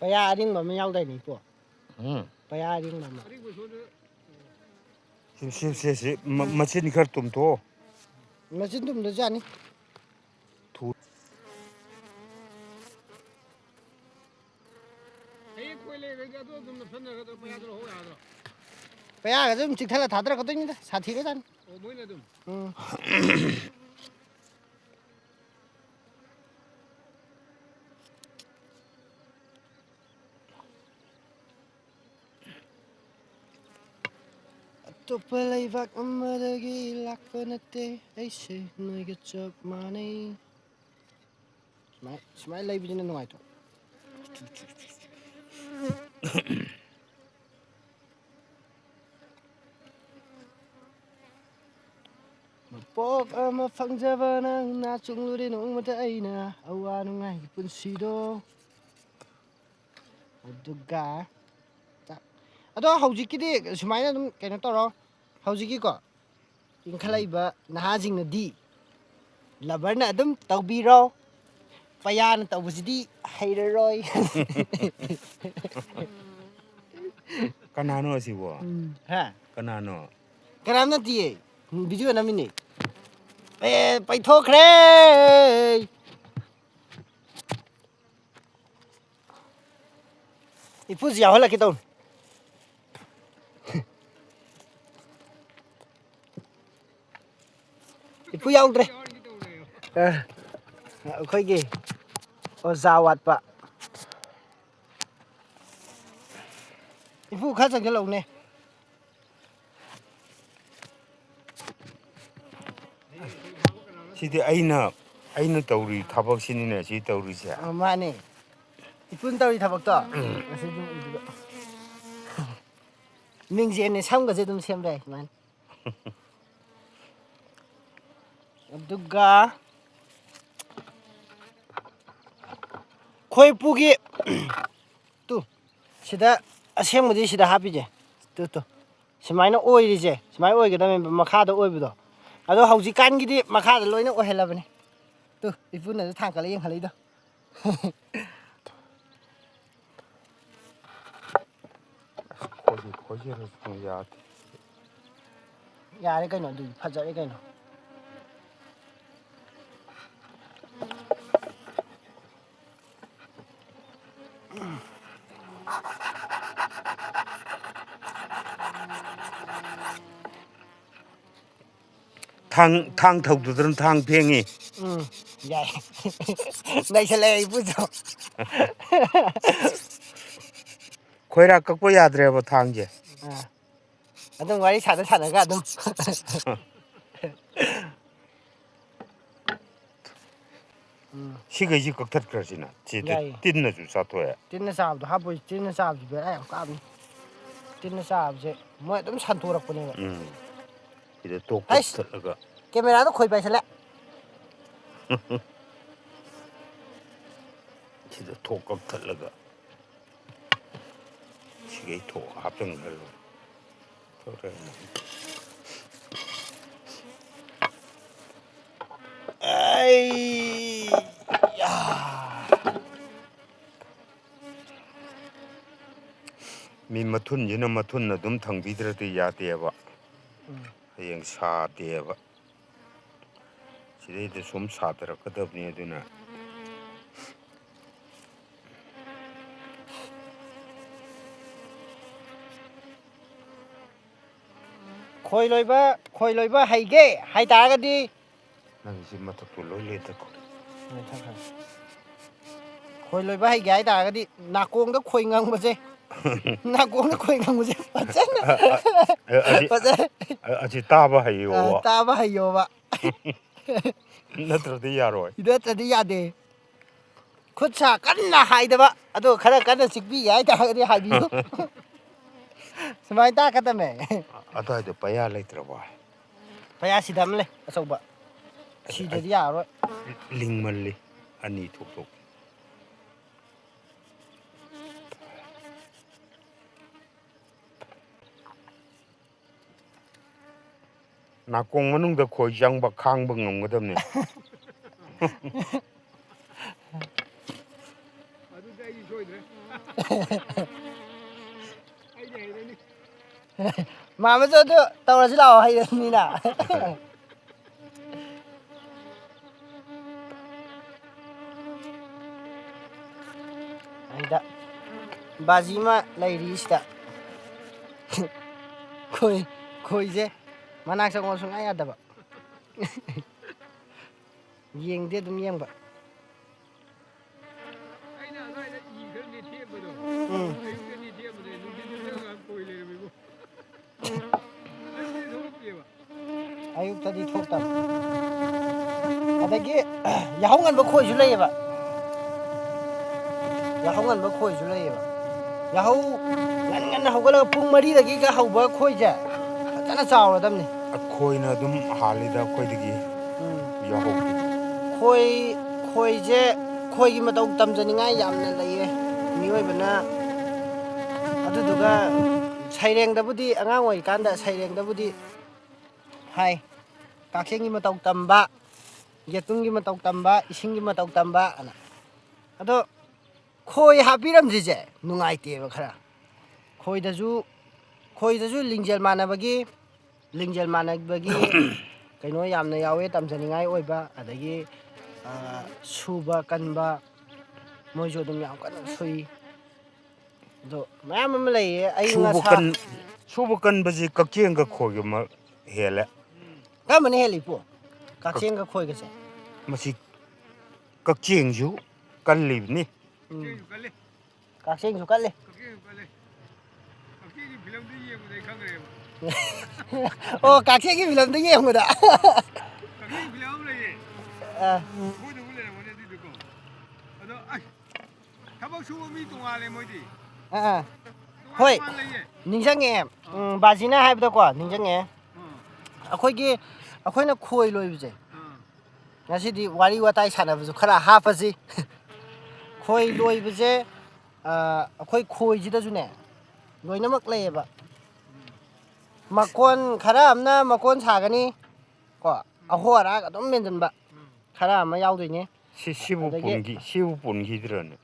Paya aring mà nhau đây nè cô. Paya aring mà. 그리고 저는 시 마신 걸 도. Machine tum được chưa 에이 코일에 가도 좀 편하게 빠야들 호야 하더라. Paya cái 좀 직탈라 다 들어갔더니 사티가 잖아. 뭐이나 좀. ꯑꯇꯣꯞꯄ ꯂꯩꯕꯥꯛ ꯑꯃꯗꯒꯤ ꯂꯥꯛꯄ ꯅꯠꯇꯦ ꯑꯩꯁꯦ ꯅꯣꯏꯒ ꯆꯞ ꯃꯥꯟꯅꯩ ꯁꯨꯃꯥꯏꯅ ꯂꯩꯕꯁꯤꯅ ꯅꯨꯡꯉꯥꯏꯇ꯭ꯔꯣ ꯃꯄꯣꯛ ꯑꯃ ꯐꯪꯖꯕ ꯅꯪꯅ ꯆꯨꯡꯂꯨꯔꯦ ꯅꯣꯡꯃꯗ ꯑꯩꯅ ꯑꯋꯥ ꯅꯨꯡꯉꯥꯏꯒꯤ ꯄꯨꯟꯁꯤꯗꯣ ꯑꯗꯨꯒ ꯑꯗꯣ ꯍꯧꯖꯤꯛꯀꯤꯗꯤ ꯁꯨꯃꯥꯏꯅ ꯑꯗꯨꯝ ꯀꯩꯅꯣ ꯇꯧꯔꯣ ꯍꯧꯖꯤꯛꯀꯤꯀꯣ ꯏꯟꯈꯠꯂꯛꯏꯕ ꯅꯍꯥꯁꯤꯡꯅꯗꯤ ꯂꯕꯔꯅ ꯑꯗꯨꯝ ꯇꯧꯕꯤꯔꯣ ꯄꯌꯥꯅ ꯇꯧꯕꯁꯤꯗꯤ ꯍꯩꯔꯔꯣꯏ Kanano sibo? Ha Kanano? karam na tiye video na mini pai thokre ipu ji hola ki ton ipu yaudre ꯑꯩꯈꯣꯏꯒꯤ ꯑꯣꯖꯥ ꯋꯥꯠꯄ ꯏꯄꯨ ꯈꯔ ꯆꯪꯁꯤꯜꯂꯛꯎꯅꯦ Sidi aina tawri thabak sinine si tawri se. ꯃꯥꯅꯦ ꯏꯄꯨꯅ ꯇꯧꯔꯤ ꯊꯕꯛꯇꯣ ꯑꯁꯤ ꯑꯗꯨꯝ ꯎꯗꯨꯒ ꯃꯤꯡꯁꯦꯜꯅꯦ ꯁꯝꯒꯁꯦ ꯑꯗꯨꯝ ꯁꯦꯝꯕ ꯌꯥꯏ ꯁꯨꯃꯥꯏꯅ ꯑꯗꯨꯒ ꯈꯣꯏ ꯄꯨꯒꯤ ꯇꯨ ꯁꯤꯗ ꯑꯁꯦꯡꯕꯗꯤ ꯁꯤꯗ ꯍꯥꯞꯄꯤꯁꯦ ꯇꯨ ꯁꯨꯃꯥꯏꯅ ꯑꯣꯏꯔꯤꯁꯦ ꯁꯨꯃꯥꯏꯅ ꯑꯣꯏꯒꯗꯕꯅꯦꯕ ꯃꯈꯥꯗ ꯑꯣꯏꯕꯗꯣ ꯑꯗꯣ ꯍꯧꯖꯤꯛꯀꯥꯟꯒꯤꯗꯤ ꯃꯈꯥꯗ ꯂꯣꯏꯅ ꯑꯣꯏꯍꯜꯂꯕꯅꯦ ꯇꯨ ꯏꯄꯨꯅꯁꯨ ꯊꯥꯡꯀꯠꯂ ꯌꯦꯡꯈꯠꯂꯛꯏꯗꯣ Khoji ya. ꯌꯥꯔꯦ ꯀꯩꯅꯣ ꯑꯗꯨꯗꯤ ꯐꯖꯔꯦ ꯀꯩꯅꯣ Thang thawdudan thang phengi. ꯌꯥꯏ ꯅꯩꯁꯜꯂꯛꯑꯦ ꯏꯄꯨꯁꯨ Khoira kakpo yadreba thangje. ꯑꯗꯨꯝ ꯋꯥꯔꯤ ꯁꯥꯟꯅꯔꯒ ꯑꯗꯨꯝ Sigaji kaktat krasina. Tinna ju sathoya. ꯇꯤꯟꯅ ꯆꯥꯕꯗꯣ ꯍꯥꯞꯄꯣꯏ ꯇꯤꯟꯅ ꯆꯥꯕꯁꯤ ꯕꯦꯔꯥ ꯌꯥꯝ ꯀꯥꯕꯅꯤ ꯇꯤꯟꯅ ꯆꯥꯕꯁꯦ ꯃꯣꯏ ꯑꯗꯨꯝ ꯁꯟꯇꯣꯔꯛꯄꯅꯦꯕ Sida tok ꯍꯩꯁ thatlaga. ꯀꯦꯃꯦꯔꯥꯗꯣ ꯈꯣꯏ ꯄꯥꯏꯁꯜꯂꯦ Sida tok thatlaga. Sigai tok hapeng halo. Tore. Ay, ya. Mi mathun jina mathun na dum thang bidrati yateba. Hayang saateba. Sidai de sum saatara kadabni aduna. ꯈꯣꯏ ꯂꯣꯏꯕ ꯍꯩꯒꯦ ꯍꯥꯏꯇꯥꯔꯒꯗꯤ Nangisi mathaktu loi letako. ꯈꯣꯏ ꯂꯣꯏꯕ ꯍꯩꯒꯦ ꯍꯥꯏꯇꯥꯔꯒꯗꯤ ꯅꯥꯀꯣꯡꯗ ꯈꯣꯏ ꯉꯪꯕꯁꯦ ꯅꯥꯀꯣꯡꯗ ꯈꯣꯏꯉꯪꯕꯁꯦ ꯐꯖꯅ Aji taba hayo. ꯇꯥꯕ ꯍꯩꯌꯣꯕ Natradi yaroi. ꯅꯠꯇ꯭ꯔꯗꯤ ꯌꯥꯗꯦ ꯈꯨꯠ ꯁꯥ ꯀꯟꯅ ꯍꯥꯏꯗꯕ ꯑꯗꯣ ꯈꯔ ꯀꯟꯅ ꯆꯤꯛꯄꯤꯒꯦ ꯍꯥꯏꯇꯥꯔꯒꯗꯤ ꯍꯥꯏꯕꯤꯌꯨ ꯁꯨꯃꯥꯏꯅ ꯇꯥꯛꯀꯗꯕꯅꯦ Adai de paya leitraba. ꯄꯩꯌꯥ ꯁꯤꯗ ꯑꯃ ꯂꯩ ꯑꯆꯧꯕ ꯁꯤꯗꯗꯤ ꯌꯥꯔꯔꯣꯏ Lingmalli ani thok. Nakong manungda khoi jangba khangba ngamgadamne. ꯑꯗꯨꯗꯤ ꯑꯩ ꯁꯣꯏꯗ꯭ꯔꯦ ꯑꯩꯗꯤ ꯍꯩꯔꯅꯤ ꯃꯥꯃꯁꯨ ꯑꯗꯨ ꯇꯧꯔꯁꯤ ꯂꯥꯛꯑꯣ ꯍꯩꯔꯅꯤꯅ ꯑꯩꯗ ꯕꯥꯖꯤ ꯑꯃ ꯂꯩꯔꯤ ꯁꯤꯗ ꯈꯣꯏꯁꯦ ꯃꯅꯥꯛ ꯆꯪꯉꯣ ꯁꯨꯡꯌꯥ ꯌꯥꯗꯕ ꯌꯦꯡꯗꯦ ꯑꯗꯨꯝ ꯌꯦꯡꯕ ꯑꯩꯅ ꯑꯗꯨꯋꯥꯏꯗ ꯏ ꯈꯔ ꯅꯦꯠꯊꯦꯛꯄꯗꯣ ꯑꯌꯨꯛꯇ ꯅꯦꯠꯊꯦꯛꯄꯗꯣ ꯅꯨꯡꯊꯤꯟꯗꯨꯗ ꯀꯣꯏ ꯂꯩꯔꯝꯃꯤꯕꯣ ꯑꯌꯨꯛꯇꯗꯤ ꯊꯣꯛꯂꯛꯇꯦꯕ ꯑꯌꯨꯛꯇꯗꯤ ꯊꯣꯛꯇꯕ ꯑꯗꯒꯤ ꯌꯥꯍꯧ ꯉꯟꯕ ꯈꯣꯏꯁꯨ ꯂꯩꯌꯦꯕ ꯌꯥꯍꯧ ꯉꯟꯕ ꯈꯣꯏꯁꯨ ꯂꯩꯌꯦꯕ ꯌꯥꯍꯧ ꯉꯟꯅ ꯍꯧꯒꯠꯂꯒ ꯄꯨꯡ 4ꯗꯒꯤꯒ ꯍꯧꯕ ꯈꯣꯏꯁꯦ ꯐꯖꯅ ꯆꯥꯎꯔꯗꯕꯅꯤ Khoina dum halida khoidagi. Yahokti. ꯈꯣꯏꯁꯦ ꯈꯣꯏꯒꯤ ꯃꯇꯧ ꯇꯝꯖꯅꯤꯡꯉꯥꯏ ꯌꯥꯝꯅ ꯂꯩꯌꯦ ꯃꯤꯑꯣꯏꯕꯅ ꯑꯗꯨꯗꯨꯒ ꯁꯩꯔꯦꯡꯗꯕꯨꯗꯤ ꯑꯉꯥꯡ ꯑꯣꯏꯔꯤꯀꯥꯟꯗ ꯁꯩꯔꯦꯡꯗꯕꯨꯗꯤ ꯍꯥꯏ ꯀꯛꯆꯦꯡꯒꯤ ꯃꯇꯧ ꯇꯝꯕ ꯌꯦꯇꯨꯝꯒꯤ ꯃꯇꯧ ꯇꯝꯕ ꯏꯁꯤꯡꯒꯤ ꯃꯇꯧ ꯇꯝꯕ ꯑꯅ ꯑꯗꯣ ꯈꯣꯏ ꯍꯥꯞꯄꯤꯔꯝꯗ꯭ꯔꯤꯁꯦ ꯅꯨꯡꯉꯥꯏꯇꯦꯕ ꯈꯔ ꯈꯣꯏꯗꯁꯨ ꯂꯤꯡꯖꯦꯜ ꯃꯥꯟꯅꯕꯒꯤ ꯀꯩꯅꯣ ꯌꯥꯝꯅ ꯌꯥꯎꯋꯦ ꯇꯝꯖꯅꯤꯡꯉꯥꯏ ꯑꯣꯏꯕ ꯑꯗꯒꯤ ꯁꯨꯕ ꯀꯟꯕ ꯃꯣꯏꯁꯨ ꯑꯗꯨꯝ ꯌꯥꯝ ꯀꯟꯅ ꯁꯨꯏ ꯑꯗꯣ ꯃꯌꯥꯝ ꯑꯃ ꯂꯩꯌꯦ ꯑꯏꯪ ꯑꯁꯥ ꯁꯨꯕ ꯀꯟꯕꯁꯤ ꯀꯛꯆꯦꯡꯒ ꯈꯣꯏꯒ ꯍꯦꯜꯂꯦ ꯀꯔꯝꯕꯅ ꯍꯦꯜꯂꯤꯄꯣ ꯀꯛꯆꯦꯡꯒ ꯈꯣꯏꯒꯁꯦ ꯃꯁꯤ ꯀꯛꯆꯦꯡꯁꯨ ꯀꯜꯂꯤꯕꯅꯤ ꯀꯛꯆꯦꯡꯁꯨ ꯀꯜꯂꯤ ꯀꯛꯆꯦꯡꯁꯨ ꯀꯜꯂꯤ ꯀꯛꯆꯦꯡꯁꯨ ꯀꯜꯂꯤ ꯀꯛꯆꯦꯡꯒꯤ ꯐꯤꯂꯝꯗꯨ ꯌꯦꯡꯕꯗ ꯑꯩ ꯈꯪꯈ꯭ꯔꯦꯕ ꯑꯣ ꯀꯛꯆꯦꯡꯒꯤ ꯐꯤꯂꯝꯗ ꯌꯦꯡꯕꯗ ꯀꯛꯆꯦꯡꯒꯤ ꯐꯤꯂꯝ ꯑꯃ ꯂꯩꯌꯦ ꯑꯥ ꯑꯩꯈꯣꯏꯗꯕꯨ ꯂꯩꯔꯝꯒꯅꯤ ꯑꯗꯨꯏꯗꯨꯀꯣ ꯑꯗꯣ ꯑꯁ ꯊꯕꯛ ꯁꯨꯕ ꯃꯤ ꯇꯣꯡꯉꯥꯜꯂꯦ ꯃꯣꯏꯗꯤ ꯇꯣꯉꯥꯟ ꯍꯣꯏ ꯇꯣꯉꯥꯟ ꯂꯩꯌꯦ ꯅꯤꯡꯁꯤꯡꯉꯛꯑꯦ ꯕꯥꯖꯤꯅ ꯍꯥꯏꯕꯗꯀꯣ ꯅꯤꯡꯁꯤꯡꯉꯛꯑꯦ ꯑꯩꯈꯣꯏꯅ ꯈꯣꯏ ꯂꯣꯏꯕꯁꯦ ꯉꯁꯤꯗꯤ ꯋꯥꯔꯤ ꯋꯥꯇꯥꯏ ꯁꯥꯟꯅꯕꯁꯨ ꯈꯔ ꯍꯥꯞꯄꯁꯤ ꯈꯣꯏ ꯂꯣꯏꯕꯁꯦ ꯑꯩꯈꯣꯏ ꯈꯣꯏꯁꯤꯗꯁꯨꯅꯦ ꯂꯣꯏꯅꯃꯛ ꯂꯩꯌꯦꯕ ꯃꯀꯣꯟ ꯈꯔ ꯑꯃꯅ ꯃꯀꯣꯟ ꯁꯥꯒꯅꯤ ꯀꯣ ꯑꯍꯣ ꯑꯔꯥꯛ ꯑꯗꯨꯝ ꯃꯦꯟꯁꯤꯟꯕ ꯈꯔ ꯑꯃ ꯌꯥꯎꯗꯣꯏꯅꯦ ꯑꯗꯒꯤ ꯁꯤꯕꯨ ꯄꯨꯟꯈꯤꯗ꯭ꯔꯅꯦ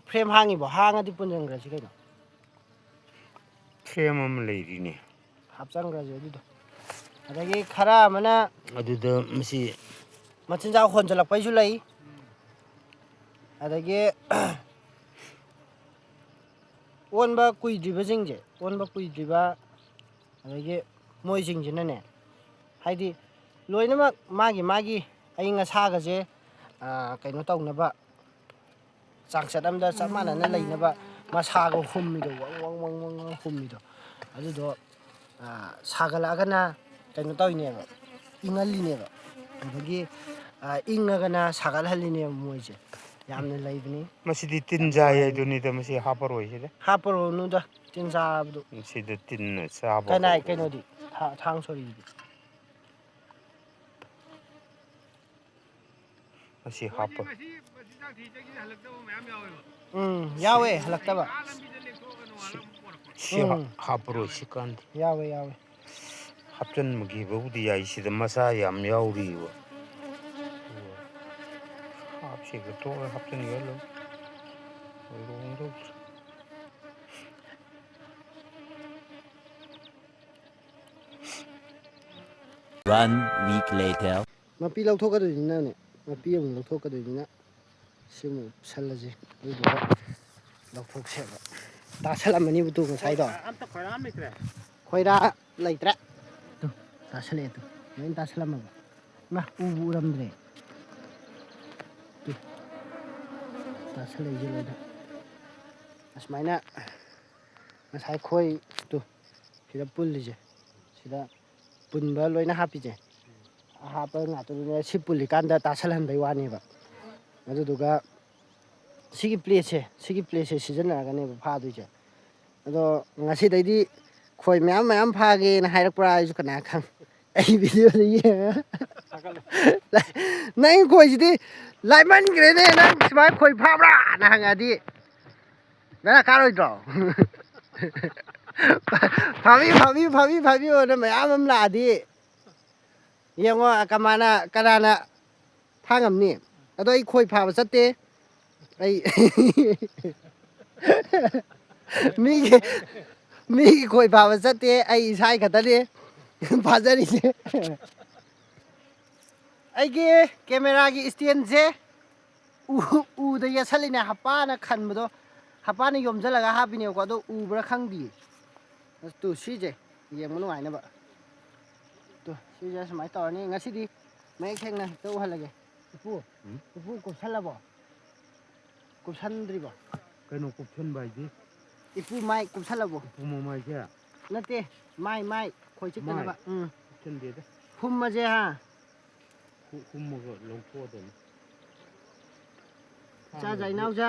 ꯐ꯭ꯔꯦꯝ ꯍꯥꯡꯉꯤꯕꯣ ꯍꯥꯡꯉꯗꯤ ꯄꯨꯟꯁꯤꯟꯈ꯭ꯔꯁꯤ ꯀꯩꯅꯣ ꯐ꯭ꯔꯦꯝ ꯑꯃ ꯂꯩꯔꯤꯅꯦ ꯍꯥꯞꯆꯟꯈ꯭ꯔꯁꯦ ꯑꯗꯨꯗꯣ ꯑꯗꯒꯤ ꯈꯔ ꯑꯃꯅ ꯑꯗꯨꯗ ꯃꯁꯤ ꯃꯆꯤꯟꯖꯥꯛ ꯍꯣꯟꯖꯜꯂꯛꯄꯩꯁꯨ ꯂꯩ ꯑꯗꯒꯤ ꯑꯣꯟꯕ ꯀꯨꯏꯗ꯭ꯔꯤꯕ ꯑꯗꯒꯤ ꯃꯣꯏꯁꯤꯡꯁꯤꯅꯅꯦ ꯍꯥꯏꯗꯤ ꯂꯣꯏꯅꯃꯛ ꯃꯥꯒꯤ ꯑꯏꯪ ꯑꯁꯥꯒꯁꯦ ꯀꯩꯅꯣ ꯇꯧꯅꯕ ꯆꯥꯡꯆꯠ ꯑꯃꯗ ꯆꯞ ꯃꯥꯟꯅꯅ ꯂꯩꯅꯕ ꯃꯁꯥꯒ ꯍꯨꯝꯃꯤꯗꯣ ꯋꯪ ꯍꯨꯝꯃꯤꯗꯣ ꯑꯗꯨꯗꯣ ꯁꯥꯒꯠꯂꯛꯑꯒꯅ ꯀꯩꯅꯣ ꯇꯧꯔꯤꯅꯦꯕ ꯏꯪꯍꯜꯂꯤꯅꯦꯕ ꯑꯗꯒꯤ ꯏꯪꯉꯒꯅ ꯁꯥꯒꯠꯍꯜꯂꯤꯅꯦꯕ ꯃꯣꯏꯁꯦ ꯌꯥꯝꯅ ꯂꯩꯕꯅꯤ ꯃꯁꯤꯗꯤ ꯌꯥꯝ ꯇꯤꯟꯖꯥꯏ ꯅꯨꯡꯉꯥꯏꯕꯅꯤ ꯍꯥꯏꯗꯨꯅꯤꯗ ꯃꯁꯤ ꯍꯥꯞꯄꯔꯣꯏꯁꯤꯗ ꯍꯥꯞꯄꯨꯔꯅꯨꯗ ꯇꯤꯟ ꯆꯥꯕꯗꯨ ꯁꯤꯗ ꯇꯤꯟꯅ ꯆꯥꯕ ꯀꯅꯥꯏ ꯍꯧꯔꯅꯤ ꯀꯩꯅꯣꯗꯤ ꯊꯥꯡ ꯁꯣꯔꯤꯗꯤ ꯃꯁꯤ ꯃꯣꯏꯗꯤ ꯍꯥꯞꯄ ꯉꯁꯤ ꯃꯆꯤꯟꯖꯥꯛ ꯊꯤꯗꯒꯤ ꯍꯜꯂꯛꯇꯕ ꯃꯌꯥꯝ ꯌꯥꯎꯋꯦꯕ ꯌꯥꯎꯋꯦ ꯍꯌꯦꯡ ꯍꯜꯂꯛꯇꯕ ꯂꯝꯕꯤꯗ ꯂꯦꯛꯊꯣꯛꯑꯒ ꯅꯣꯡꯉꯥꯜꯂꯒ ꯑꯃꯨꯛ ꯄꯣꯔꯛꯄ ꯁꯤ ꯍꯥꯞꯄꯔꯣꯏ ꯁꯤ ꯀꯥꯟꯗꯤ ꯌꯥꯎꯋꯦ ꯍꯥꯞꯆꯤꯟꯕꯒꯤꯕꯕꯨꯗꯤ ꯌꯥꯏ ꯁꯤꯗ ꯃꯆꯥ ꯌꯥꯝ ꯌꯥꯎꯔꯤꯕ ꯍꯥꯞꯁꯤꯒ ꯇꯣꯛꯑꯒ ꯍꯥꯞꯆꯤꯟꯒ ꯂꯣꯏꯔꯣꯡꯗꯧꯗ꯭ꯔꯦ One week later. ꯃꯄꯤ ꯂꯧꯊꯣꯛꯀꯗꯣꯏꯅꯤꯅꯅꯦ ꯃꯄꯤ ꯑꯃꯨꯛ ꯂꯧꯊꯣꯛꯀꯗꯣꯏꯅꯤꯅ ꯁꯤꯃꯨꯛ ꯎꯞꯁꯜꯂꯁꯤ ꯑꯗꯨꯗꯨꯒ ꯂꯧꯊꯣꯛꯁꯦꯕ ꯇꯥꯁꯜꯂꯝꯃꯅꯤꯕ ꯇꯨ ꯉꯁꯥꯏꯗꯣ ꯑꯝꯇ ꯈꯣꯏꯔꯥꯡ ꯂꯩꯇ꯭ꯔꯦ ꯈꯣꯏꯔꯥ ꯂꯩꯇ꯭ꯔꯦ ꯇꯨ ꯇꯥꯁꯜꯂꯛꯑꯦ ꯇꯨ ꯂꯣꯏ ꯇꯥꯁꯜꯂꯝꯃꯕ ꯏꯃꯥ ꯎꯕꯨ ꯎꯔꯝꯗ꯭ꯔꯦ ꯇꯨ ꯇꯥꯁꯜꯂꯛꯏꯁꯦ ꯂꯣꯏꯅ ꯑꯁꯨꯃꯥꯏꯅ ꯉꯁꯥꯏ ꯈꯣꯏ ꯇꯨ ꯁꯤꯗ ꯄꯨꯜꯂꯤꯁꯦ ꯁꯤꯗ ꯄꯨꯟꯕ ꯂꯣꯏꯅ ꯍꯥꯞꯄꯤꯁꯦ ꯍꯥꯞꯄ ꯉꯥꯛꯇꯗꯨꯅꯦ ꯁꯤ ꯄꯨꯜꯂꯤꯀꯥꯟꯗ ꯇꯥꯁꯜꯍꯟꯕꯩ ꯋꯥꯅꯦꯕ ꯑꯗꯨꯗꯨꯒ ꯁꯤꯒꯤ ꯄ꯭ꯂꯦꯠꯁꯦ ꯁꯤꯖꯤꯟꯅꯔꯒꯅꯦꯕ ꯐꯥꯗꯣꯏꯁꯦ ꯑꯗꯣ ꯉꯁꯤꯗꯩꯗꯤ ꯈꯣꯏ ꯃꯌꯥꯝ ꯐꯥꯒꯦꯅ ꯍꯥꯏꯔꯛꯄ꯭ꯔꯥ ꯑꯩꯁꯨ ꯀꯅꯥ ꯈꯪ ꯑꯩ ꯚꯤꯗꯤꯑꯣꯗ ꯌꯦꯡꯉꯒ ꯅꯪ ꯈꯣꯏꯁꯤꯗꯤ ꯂꯥꯏꯃꯟꯈ꯭ꯔꯦꯅꯦ ꯅꯪ ꯁꯨꯃꯥꯏꯅ ꯈꯣꯏ ꯐꯥꯕ꯭ꯔꯥꯅ ꯍꯪꯉꯛꯑꯗꯤ ꯕꯦꯔꯥ ꯀꯥꯔꯣꯏꯗ꯭ꯔꯣ ꯐꯥꯕꯤꯌꯣꯅ ꯃꯌꯥꯝ ꯑꯃ ꯂꯥꯛꯑꯗꯤ ꯌꯦꯡꯉꯣ ꯀꯅꯥꯅ ꯐꯥꯉꯝꯅꯤ ꯑꯗꯣ ꯑꯩ ꯈꯣꯏ ꯐꯥꯕ ꯆꯠꯇꯦ ꯑꯩ ꯃꯤꯒꯤ ꯈꯣꯏ ꯐꯥꯕ ꯆꯠꯇꯦ ꯑꯩ ꯏꯁꯥꯒꯤ ꯈꯛꯇꯅꯤ ꯐꯥꯖꯔꯤꯁꯦ ꯑꯩꯒꯤ ꯀꯦꯃꯦꯔꯥꯒꯤ ꯏꯁꯇꯦꯟꯁꯦ ꯎꯗ ꯌꯦꯠꯁꯜꯂꯤꯅꯦ ꯍꯞꯄꯥꯅ ꯈꯟꯕꯗꯣ ꯍꯞꯄꯥꯅ ꯌꯣꯝꯁꯤꯜꯂꯒ ꯍꯥꯞꯄꯤꯅꯦꯕꯀꯣ ꯑꯗꯣ ꯎꯕ꯭ꯔꯥ ꯈꯪꯗꯤꯌꯦ ꯇꯨ ꯁꯤꯁꯦ ꯌꯦꯡꯕ ꯅꯨꯡꯉꯥꯏꯅꯕ ꯇꯨ ꯁꯤꯁꯦ ꯁꯨꯃꯥꯏꯅ ꯇꯧꯔꯅꯤ ꯉꯁꯤꯗꯤ ꯃꯌꯦꯛ ꯁꯦꯡꯅ ꯍꯦꯛꯇ ꯎꯍꯜꯂꯒꯦ ꯏꯄꯨ ꯀꯨꯞꯁꯜꯂꯕꯣ ꯀꯨꯞꯁꯟꯗ꯭ꯔꯤꯕꯣ ꯀꯩꯅꯣ ꯀꯨꯞꯁꯟꯕ ꯍꯥꯏꯗꯤ ꯏꯄꯨ ꯃꯥꯏ ꯀꯨꯞꯁꯜꯂꯕꯣ ꯎꯄꯨ ꯃꯃꯥꯏꯁꯦ ꯅꯠꯇꯦ ꯃꯥꯏ ꯈꯣꯏ ꯆꯤꯛꯇꯅꯕ ꯀꯨꯞꯁꯟꯗꯦꯗ ꯍꯨꯝꯃꯁꯦ ꯍꯥ ꯍꯨꯝꯃꯒ ꯂꯧꯊꯣꯛꯑꯗꯕꯅꯤ ꯏꯆꯥꯖꯥ ꯏꯅꯥꯎꯖꯥ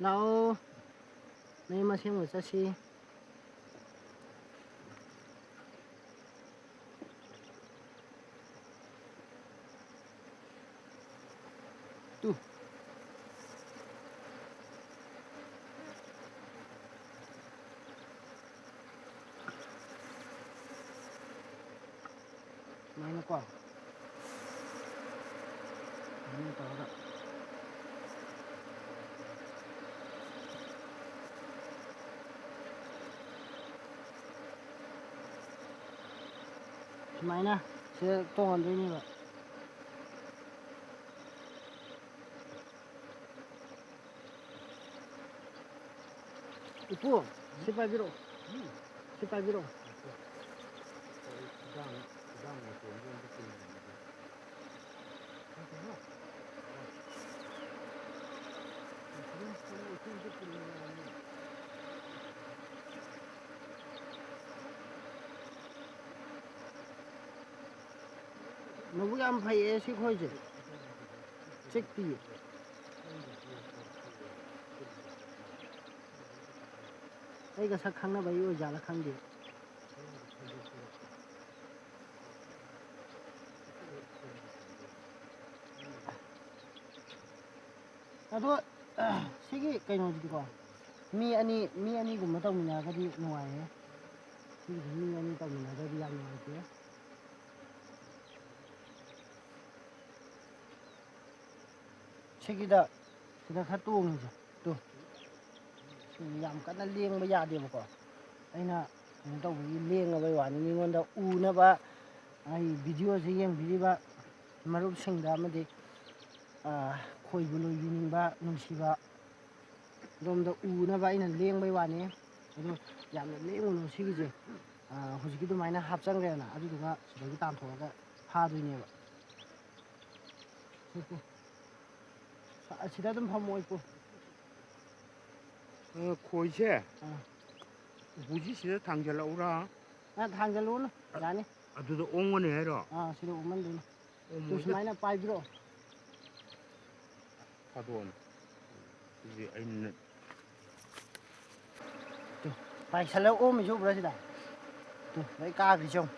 ꯂꯥꯛꯑꯣ ꯃꯌꯨꯝ ꯑꯁꯦꯡꯕ ꯆꯠꯁꯤ ꯇꯨ ꯁꯨꯃꯥꯏꯅꯀꯣ ꯑꯗꯨꯃꯥꯏꯅ ꯇꯧꯔꯒ ꯁꯨꯃꯥꯏꯅ ꯁꯤꯗ ꯇꯣꯡꯍꯟꯗꯣꯏꯅꯦꯕ ꯏꯄꯨ ꯁꯤ ꯄꯥꯏꯕꯤꯔꯛꯑꯣ ꯁꯤ ꯄꯥꯏꯕꯤꯔꯛꯑꯣ ꯃꯕꯨꯛ ꯌꯥꯝ ꯐꯩꯌꯦ ꯁꯤ ꯈꯣꯏꯁꯦ ꯆꯤꯛꯇꯤꯌꯦ ꯑꯩꯒ ꯁꯛ ꯈꯪꯅꯕꯒꯤ ꯑꯣꯏꯖꯥꯠꯂ ꯈꯪꯗꯦ ꯑꯗꯣ ꯁꯤꯒꯤ ꯀꯩꯅꯣꯁꯤꯗꯤꯀꯣ ꯃꯤ ꯑꯅꯤꯒꯨꯝꯕ ꯇꯧꯃꯤꯟꯅꯔꯒꯗꯤ ꯅꯨꯡꯉꯥꯏꯌꯦ ꯁꯤꯒꯤꯗꯤ ꯃꯤ ꯑꯅꯤ ꯇꯧꯃꯤꯟꯅꯔꯒꯗꯤ ꯌꯥꯝ ꯅꯨꯡꯉꯥꯏꯇꯦ ꯁꯤꯗ ꯈꯔ ꯇꯣꯡꯉꯤꯁꯦ ꯇꯨ ꯁꯤꯗꯤ ꯌꯥꯝ ꯀꯟꯅ ꯂꯦꯡꯕ ꯌꯥꯗꯦꯕꯀꯣ ꯑꯩꯅ ꯀꯩꯅꯣ ꯇꯧꯕꯒꯤ ꯂꯦꯡꯉꯕꯩ ꯋꯥꯅꯤ ꯃꯤꯉꯣꯟꯗ ꯎꯅꯕ ꯑꯩ ꯚꯤꯗꯤꯑꯣꯁꯤ ꯌꯦꯡꯕꯤꯔꯤꯕ ꯃꯔꯨꯞꯁꯤꯡꯗ ꯑꯃꯗꯤ ꯈꯣꯏꯕꯨ ꯂꯣꯏꯕꯤꯅꯤꯡꯕ ꯅꯨꯡꯁꯤꯕ ꯑꯗꯣꯝꯗ ꯎꯅꯕ ꯑꯩꯅ ꯂꯦꯡꯕꯩ ꯋꯥꯅꯤ ꯑꯗꯣ ꯌꯥꯝꯅ ꯂꯦꯡꯉꯨꯅꯨ ꯁꯤꯒꯤꯁꯦ ꯍꯧꯖꯤꯛꯀꯤ ꯑꯗꯨꯃꯥꯏꯅ ꯍꯥꯞꯆꯟꯈ꯭ꯔꯦꯅ ꯑꯗꯨꯗꯨꯒ ꯁꯤꯗꯒꯤ ꯇꯥꯟꯊꯣꯛꯑꯒ ꯐꯥꯗꯣꯏꯅꯦꯕ ꯑꯁꯤꯗ ꯑꯗꯨꯝ ꯐꯝꯃꯣ ꯏꯄꯨ ꯈꯣꯏꯁꯦ ꯎꯄꯨꯁꯤ ꯁꯤꯗ ꯊꯥꯡꯖꯜꯂꯛꯎꯔꯥ ꯊꯥꯡꯖꯜꯂꯨꯅꯨ ꯌꯥꯅꯤ ꯑꯗꯨꯗ ꯑꯣꯡꯒꯅꯤ ꯍꯥꯏꯔꯣ ꯁꯤꯗ ꯑꯣꯝꯍꯟꯗꯣꯏꯅꯤ ꯇꯨ ꯁꯨꯃꯥꯏꯅ ꯄꯥꯏꯕꯤꯔꯛꯑꯣ ꯊꯥꯗꯣꯛꯑꯅꯤ ꯁꯤꯗꯤ ꯑꯩꯅ ꯇꯨ ꯄꯥꯏꯁꯜꯂꯒ ꯑꯣꯝꯃꯤꯁꯤ ꯎꯕ꯭ꯔꯥ ꯁꯤꯗ ꯇꯨ ꯂꯣꯏ ꯀꯥꯈ꯭ꯔꯤꯁꯤ ꯌꯦꯡꯉꯨ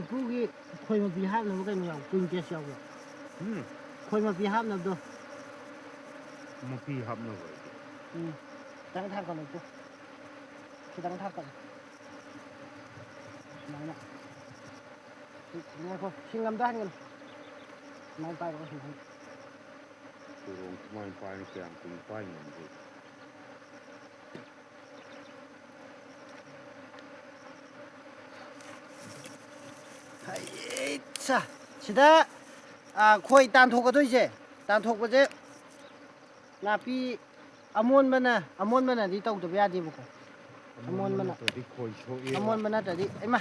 ꯏꯄꯨꯒꯤ ꯈꯣꯏ ꯃꯄꯤ ꯍꯥꯞꯅꯕ ꯀꯩꯅꯣ ꯌꯥꯎꯕ ꯀꯨꯏꯟ ꯀꯦꯁ ꯌꯥꯎꯕ꯭ꯔꯣ ꯈꯣꯏ ꯃꯄꯤ ꯍꯥꯞꯅꯕꯗꯣ ꯃꯄꯤ ꯍꯥꯞꯅꯕ ꯈꯤꯇꯪ ꯊꯥꯡꯀꯠꯂꯨ ꯏꯄꯨ ꯈꯤꯇꯪ ꯊꯥꯡꯀꯠꯂꯨ ꯁꯨꯃꯥꯏꯅ ꯉꯥꯏꯈꯣ ꯁꯤꯡ ꯑꯝꯇ ꯍꯟꯒꯅꯨ ꯁꯨꯃꯥꯏꯅ ꯄꯥꯏꯔꯛꯑꯣ ꯁꯨꯃꯥꯏꯅ ꯆꯣꯔꯣꯡ ꯁꯨꯃꯥꯏꯅ ꯄꯥꯏꯅ ꯀꯌꯥꯝ ꯀꯨꯏꯅ ꯄꯥꯏ ꯉꯝꯗꯦ ꯁꯤꯗ ꯈꯣꯏ ꯇꯥꯟꯊꯣꯛꯀꯗꯣꯏꯁꯦ ꯇꯥꯟꯊꯣꯛꯄꯁꯦ ꯅꯥꯄꯤ ꯑꯃꯣꯟꯕꯅꯗꯤ ꯇꯧꯗꯕ ꯌꯥꯗꯦꯕꯀꯣ ꯅꯠꯇ꯭ꯔꯗꯤ ꯈꯣꯏ ꯁꯣꯛꯑꯦꯕ ꯑꯃꯣꯟꯕ ꯅꯠꯇ꯭ꯔꯗꯤ ꯏꯃꯥ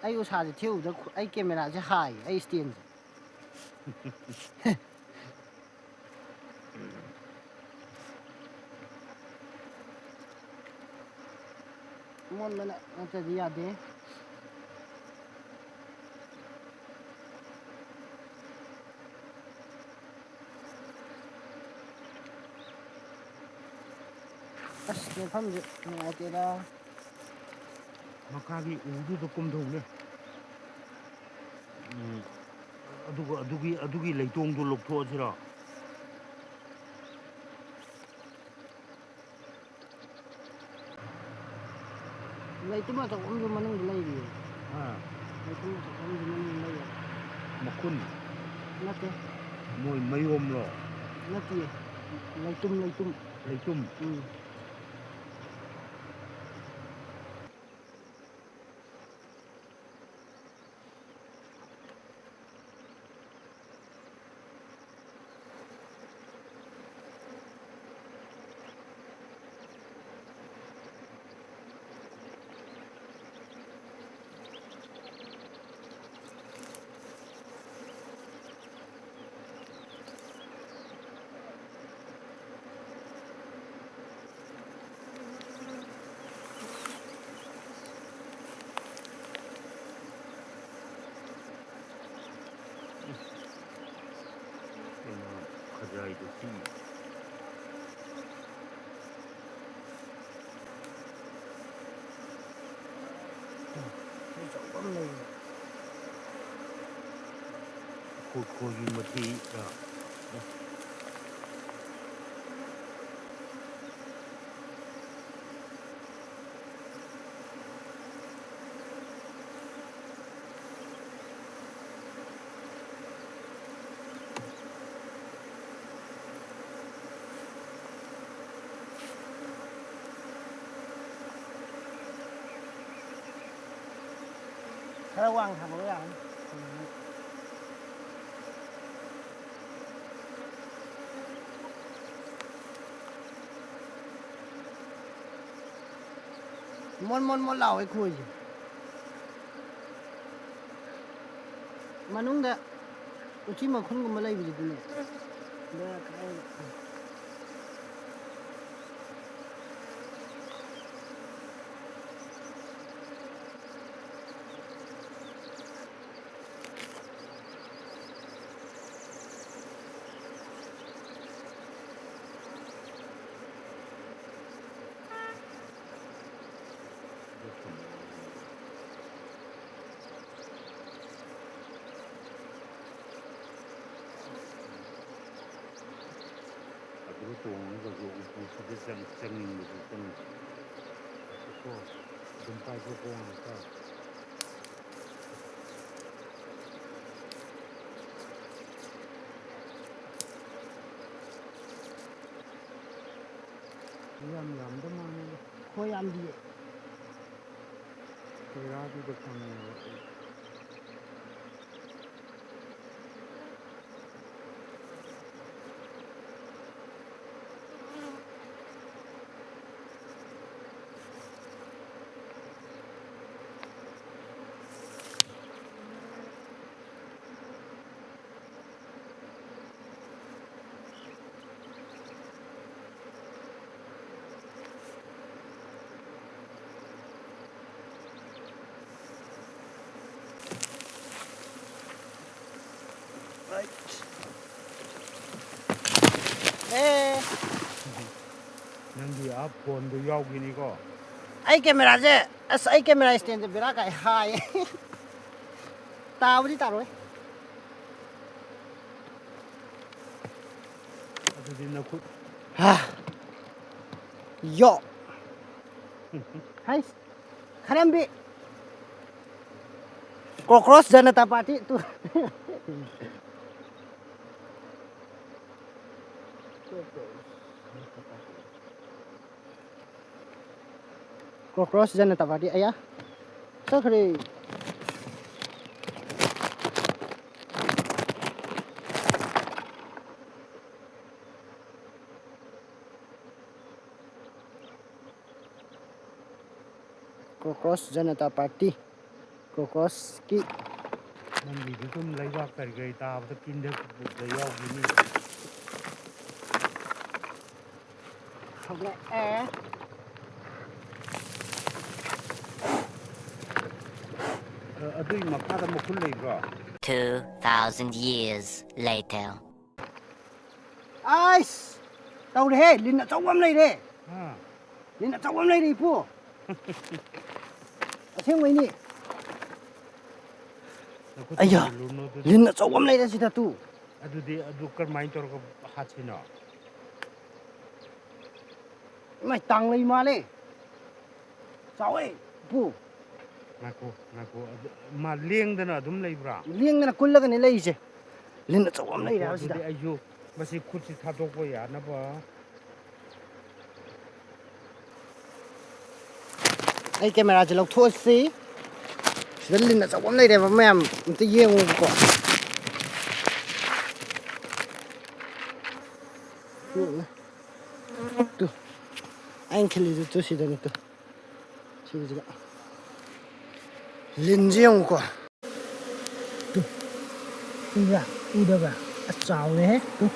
ꯑꯩ ꯎꯁꯥꯁꯦ ꯊꯦꯛꯎꯕꯗ ꯑꯩ ꯀꯦꯃꯦꯔꯥꯁꯦ ꯍꯥꯏꯌꯦ ꯑꯩ ꯏꯁꯇꯦꯟꯁꯦ ꯑꯃꯣꯟꯕꯅ ꯅꯠꯇ꯭ꯔꯗꯤ ꯌꯥꯗꯦ ꯑꯁ ꯃꯐꯝꯁꯦ ꯅꯨꯡꯉꯥꯏꯇꯦꯗ ꯃꯈꯥꯒꯤ ꯎꯗꯨꯗ ꯀꯨꯝꯊꯧꯅꯦ ꯑꯗꯨꯒ ꯑꯗꯨꯒꯤ ꯂꯩꯇꯣꯡꯗꯣ ꯂꯧꯊꯣꯛꯑꯁꯤꯔꯣ ꯂꯩꯇꯨꯝ ꯑꯆꯧꯕ ꯑꯃꯁꯨ ꯃꯅꯨꯡꯗ ꯂꯩꯔꯤꯌꯦ ꯂꯩꯇꯨꯝ ꯑꯆꯧꯕ ꯑꯃꯁꯨ ꯃꯅꯨꯡꯗ ꯂꯩꯌꯦ ꯃꯈꯨꯟ ꯅꯠꯇꯦ ꯃꯣꯏ ꯃꯌꯣꯝꯂꯣ ꯅꯠꯇꯤꯌꯦ ꯂꯩꯇꯨꯝ ꯂꯩꯇꯨꯝ ꯃꯊꯤꯗꯨ ꯊꯤ ꯈꯣꯏꯒꯤ ꯃꯊꯤ khá quăng thằng bữa ăn mon lẩu ấy khui gì manungda uchi ma khun gum lai bi dine da kai ꯑꯗꯨ ꯇꯣꯡꯉꯒꯁꯨ ꯎꯄꯨꯁꯤꯗ ꯆꯪꯅꯤꯡꯕꯁꯨ ꯆꯪꯉꯤ ꯀꯣ ꯑꯗꯨꯝ ꯄꯥꯏꯊꯣꯛꯄ ꯉꯥꯛꯇ ꯌꯥꯝꯗ ꯃꯥꯟꯅꯦ khoi am di ꯀꯣꯏꯔꯥꯗꯨꯗ ꯐꯪꯉꯦꯕ ê ꯅꯪꯒꯤ ꯐꯣꯟꯗꯨ ꯌꯥꯎꯈꯤꯅꯤꯀꯣ ai camera je as ai camera stand je bera kai hai ta budi ta rồi ꯑꯗꯨꯗꯤ ꯅꯈꯨꯠ ha yo hai kharam bi cockroach janata party tu cockroach janata party aya sakhre cockroach janata party cockroach ki ꯅꯪꯒꯤꯗꯨ ꯑꯗꯨꯝ ꯂꯩꯕꯥꯛ ꯀꯔꯤ ꯀꯔꯤ ꯇꯥꯕꯗ ꯀꯤꯟꯗ ꯌꯥꯎꯈꯤꯅꯤ không lẽ e ꯑꯗꯨꯒꯤ ꯃꯈꯥꯗ ꯃꯈꯨꯟ ꯂꯩꯕ꯭ꯔꯣ 2,000 years later. ai tàu đi he lin achau am lai re ꯍꯥ lin achau am lai re pu aseng mai ni ꯑꯩꯌꯥ ꯂꯤꯟ ꯑꯆꯧꯕ ꯑꯃ ꯂꯩꯔꯦ ꯁꯤꯗ ꯇꯨ ꯑꯗꯨꯗꯤ ꯑꯗꯨ ꯀꯔꯝꯍꯥꯏꯅ ꯇꯧꯔꯒ ꯍꯥꯠꯁꯤꯅꯣ ꯏꯃꯥꯏ ꯇꯥꯡ ꯂꯩ ꯃꯥꯜꯂꯦ ꯆꯥꯎꯋꯦ ꯄꯨ ꯉꯥꯏꯈꯣ ꯃꯥ ꯂꯦꯡꯗꯅ ꯑꯗꯨꯝ ꯂꯩꯕ꯭ꯔꯥ ꯂꯦꯡꯗꯅ ꯀꯨꯜꯂꯒꯅꯦ ꯂꯩꯔꯤꯁꯦ ꯂꯤꯟ ꯑꯆꯧꯕ ꯑꯃ ꯂꯩꯔꯦ ꯍꯥꯏꯕ ꯁꯤꯗ ꯑꯗꯨꯗꯤ ꯑꯩꯁꯨ ꯃꯁꯤ ꯈꯨꯠꯁꯤ ꯊꯥꯗꯣꯛꯄ ꯌꯥꯅꯕ ꯑꯩ ꯀꯦꯃꯦꯔꯥꯁꯦ ꯂꯧꯊꯣꯛꯑꯁꯤ ꯁꯤꯗ ꯂꯤꯟ ꯑꯆꯧꯕ ꯑꯃ ꯂꯩꯔꯦꯕ ꯃꯌꯥꯝ ꯑꯝꯇ ꯌꯦꯡꯉꯨꯕꯀꯣ ꯇꯨ ꯑꯩꯅ ꯈꯤꯜꯂꯤꯗꯨ ꯇꯨ ꯁꯤꯗꯅꯤ ꯇꯨ ꯁꯤꯒꯤꯁꯤꯗ ꯂꯤꯟꯁꯦ ꯌꯦꯡꯉꯨꯀꯣ ꯇꯨ ꯎꯕ꯭ꯔꯥ ꯎꯗꯕ꯭ꯔꯥ ꯑꯁ ꯆꯥꯎꯔꯦꯍꯦ ꯇꯨ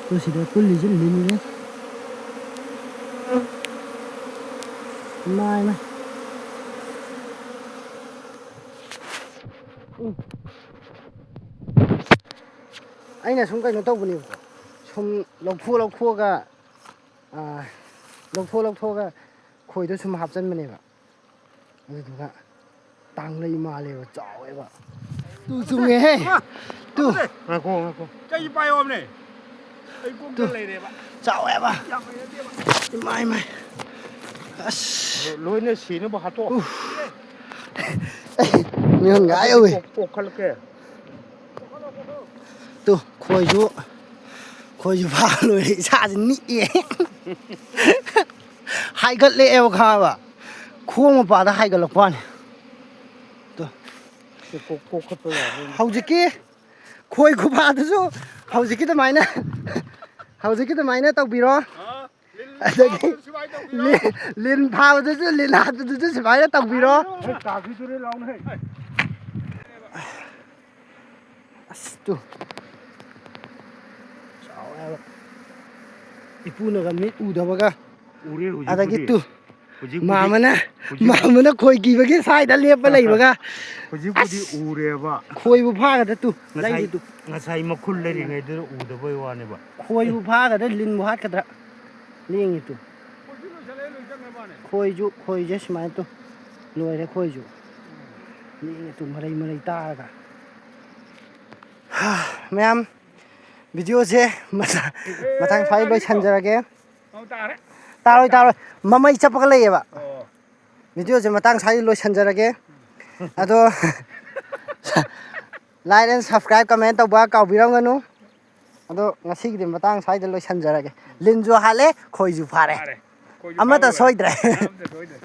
ꯇꯨ ꯁꯤꯗ ꯀꯨꯜꯂꯤꯁꯦ ꯂꯤꯟꯅꯦ ꯃꯥꯏ ꯃꯥꯏ ꯑꯩꯅ ꯁꯨꯝ ꯀꯩꯅꯣ ꯇꯧꯕꯅꯦꯕꯀꯣ ꯁꯨꯝ ꯂꯧꯊꯣꯛꯑꯒ ꯂꯧꯊꯣꯛꯑꯒ ꯈꯣꯏꯗꯣ ꯁꯨꯝ ꯍꯥꯞꯆꯟꯕꯅꯦꯕ ꯑꯗꯨꯗꯨꯒ ꯇꯥꯡꯂꯩ ꯃꯥꯜꯂꯦꯕ ꯆꯥꯎꯋꯦꯕ ꯇꯨ ꯆꯨꯡꯉꯦꯍꯦ ꯇꯨ ꯉꯥꯏꯈꯣ ꯉꯥꯏꯈꯣ ꯆꯩ ꯄꯥꯏꯌꯣꯝꯅꯦ ꯑꯩ ꯀꯣꯛꯇ ꯂꯩꯔꯦꯕ ꯆꯥꯎꯋꯦꯕ ꯌꯥꯝ ꯍꯩꯅꯗꯦꯕ ꯏꯃꯥꯏ ꯑꯁ ꯂꯣꯏꯅ ꯁꯤꯅꯕ ꯍꯥꯠꯇꯣꯛ ꯃꯤꯍꯨꯟ ꯉꯥ ꯌꯧꯋꯤ ꯀꯣꯛꯈꯠꯂꯛꯀꯦ ꯇꯨ ꯈꯣꯏꯁꯨ ꯐꯥ ꯂꯣꯏꯔꯦ ꯏꯁꯥꯁꯦ ꯅꯤꯛꯑꯦ ꯍꯥꯏꯒꯠꯂꯛꯑꯦꯕ ꯈꯪꯉꯕ ꯈꯣꯡ ꯃꯄꯥꯗ ꯍꯥꯏꯒꯠꯂꯛꯄ ꯋꯥꯅꯤ ꯀꯣꯛꯈꯠꯄ ꯌꯥꯕ꯭ꯔꯥ ꯍꯧꯖꯤꯛꯀꯤ ꯈꯣꯏ ꯈꯨꯐꯥꯗꯨꯁꯨꯍꯧꯖꯤꯛꯀꯤ ꯑꯗꯨꯃꯥꯏꯅ ꯇꯧꯕꯤꯔꯣ ꯑꯗꯒꯤ ꯂꯤꯟ ꯐꯥꯕꯗꯨꯁꯨ ꯂꯤꯟ ꯍꯥꯠꯄꯗꯨꯁꯨ ꯁꯨꯃꯥꯏꯅ ꯇꯧꯕꯤꯔꯣ ꯀꯥꯈꯤꯗꯨꯔꯦ ꯂꯥꯎꯅ ꯍꯦ ꯑꯁ ꯇꯨ ꯆꯥꯎꯋꯦꯕ ꯏꯄꯨꯅꯒ ꯃꯤꯠ ꯎꯗꯕꯒ ꯎꯔꯦ ꯑꯗꯒꯤ ꯍꯧꯖꯤꯛꯄꯨꯗꯤ ꯇꯨ ꯃꯥꯃꯅ ꯈꯣꯏ ꯀꯤꯕꯒꯤ ꯁ꯭ꯋꯥꯏꯗ ꯂꯦꯞꯄ ꯂꯩꯕꯒ ꯍꯧꯖꯤꯛꯄꯨꯗꯤ ꯎꯔꯦꯕ ꯈꯣꯏꯕꯨ ꯐꯥꯒꯗ꯭ꯔ ꯇꯨ ꯂꯩꯔꯤ ꯇꯨ ꯉꯁꯥꯏ ꯃꯈꯨꯜ ꯂꯩꯔꯤꯉꯩꯗꯨꯗ ꯎꯗꯕꯩ ꯋꯥꯅꯦꯕ ꯈꯣꯏꯕꯨ ꯐꯥꯒꯗ꯭ꯔ ꯂꯤꯟꯕꯨ ꯍꯥꯠꯀꯗ꯭ꯔꯥ ꯂꯦꯡꯉꯤ ꯇꯨ ꯈꯣꯏꯁꯨ ꯂꯣꯏꯁꯜꯂꯛꯑꯦ ꯂꯣꯏꯁꯟꯅꯕꯅꯦ ꯈꯣꯏꯁꯦ ꯁꯨꯃꯥꯏꯅ ꯇꯨ ꯂꯣꯏꯔꯦ ꯈꯣꯏꯁꯨ ꯂꯦꯡꯉꯤ ꯇꯨ ꯃꯔꯩ ꯇꯥꯔꯒ ꯃꯌꯥꯝ ꯚꯤꯗꯤꯑꯣꯁꯦ ꯃꯊꯪ ꯁ꯭ꯋꯥꯏ ꯂꯣꯏꯁꯟꯖꯔꯒꯦ ꯇꯥꯔꯦ ꯇꯥꯔꯣꯏ ꯃꯃꯩ ꯆꯞꯄꯒ ꯂꯩꯌꯦꯕ ꯑꯣ ꯚꯤꯗꯤꯑꯣꯁꯦ ꯃꯇꯥꯡ ꯁ꯭ꯋꯥꯏꯗ ꯂꯣꯏꯁꯟꯖꯔꯒꯦ ꯑꯗꯣ ꯂꯥꯏꯛ ꯑꯦꯟ ꯁꯕꯁꯀ꯭ꯔꯥꯏꯕ ꯀꯃꯦꯟ ꯇꯧꯕ ꯀꯥꯎꯕꯤꯔꯝꯒꯅꯨ ꯑꯗꯣ ꯉꯁꯤꯒꯤꯗꯤ ꯃꯇꯥꯡ ꯁ꯭ꯋꯥꯏꯗ ꯂꯣꯏꯁꯟꯖꯔꯒꯦ ꯂꯤꯟꯁꯨ ꯍꯥꯠꯂꯦ ꯈꯣꯏꯁꯨ ꯐꯥꯔꯦ ꯈꯣꯏꯁꯨ ꯑꯃꯠꯇ ꯐꯥꯕ ꯂꯣꯏꯔꯦ ꯁꯣꯏꯗ꯭ꯔꯦ ꯑꯃꯠꯇ ꯁꯣꯏꯗ꯭ꯔꯦ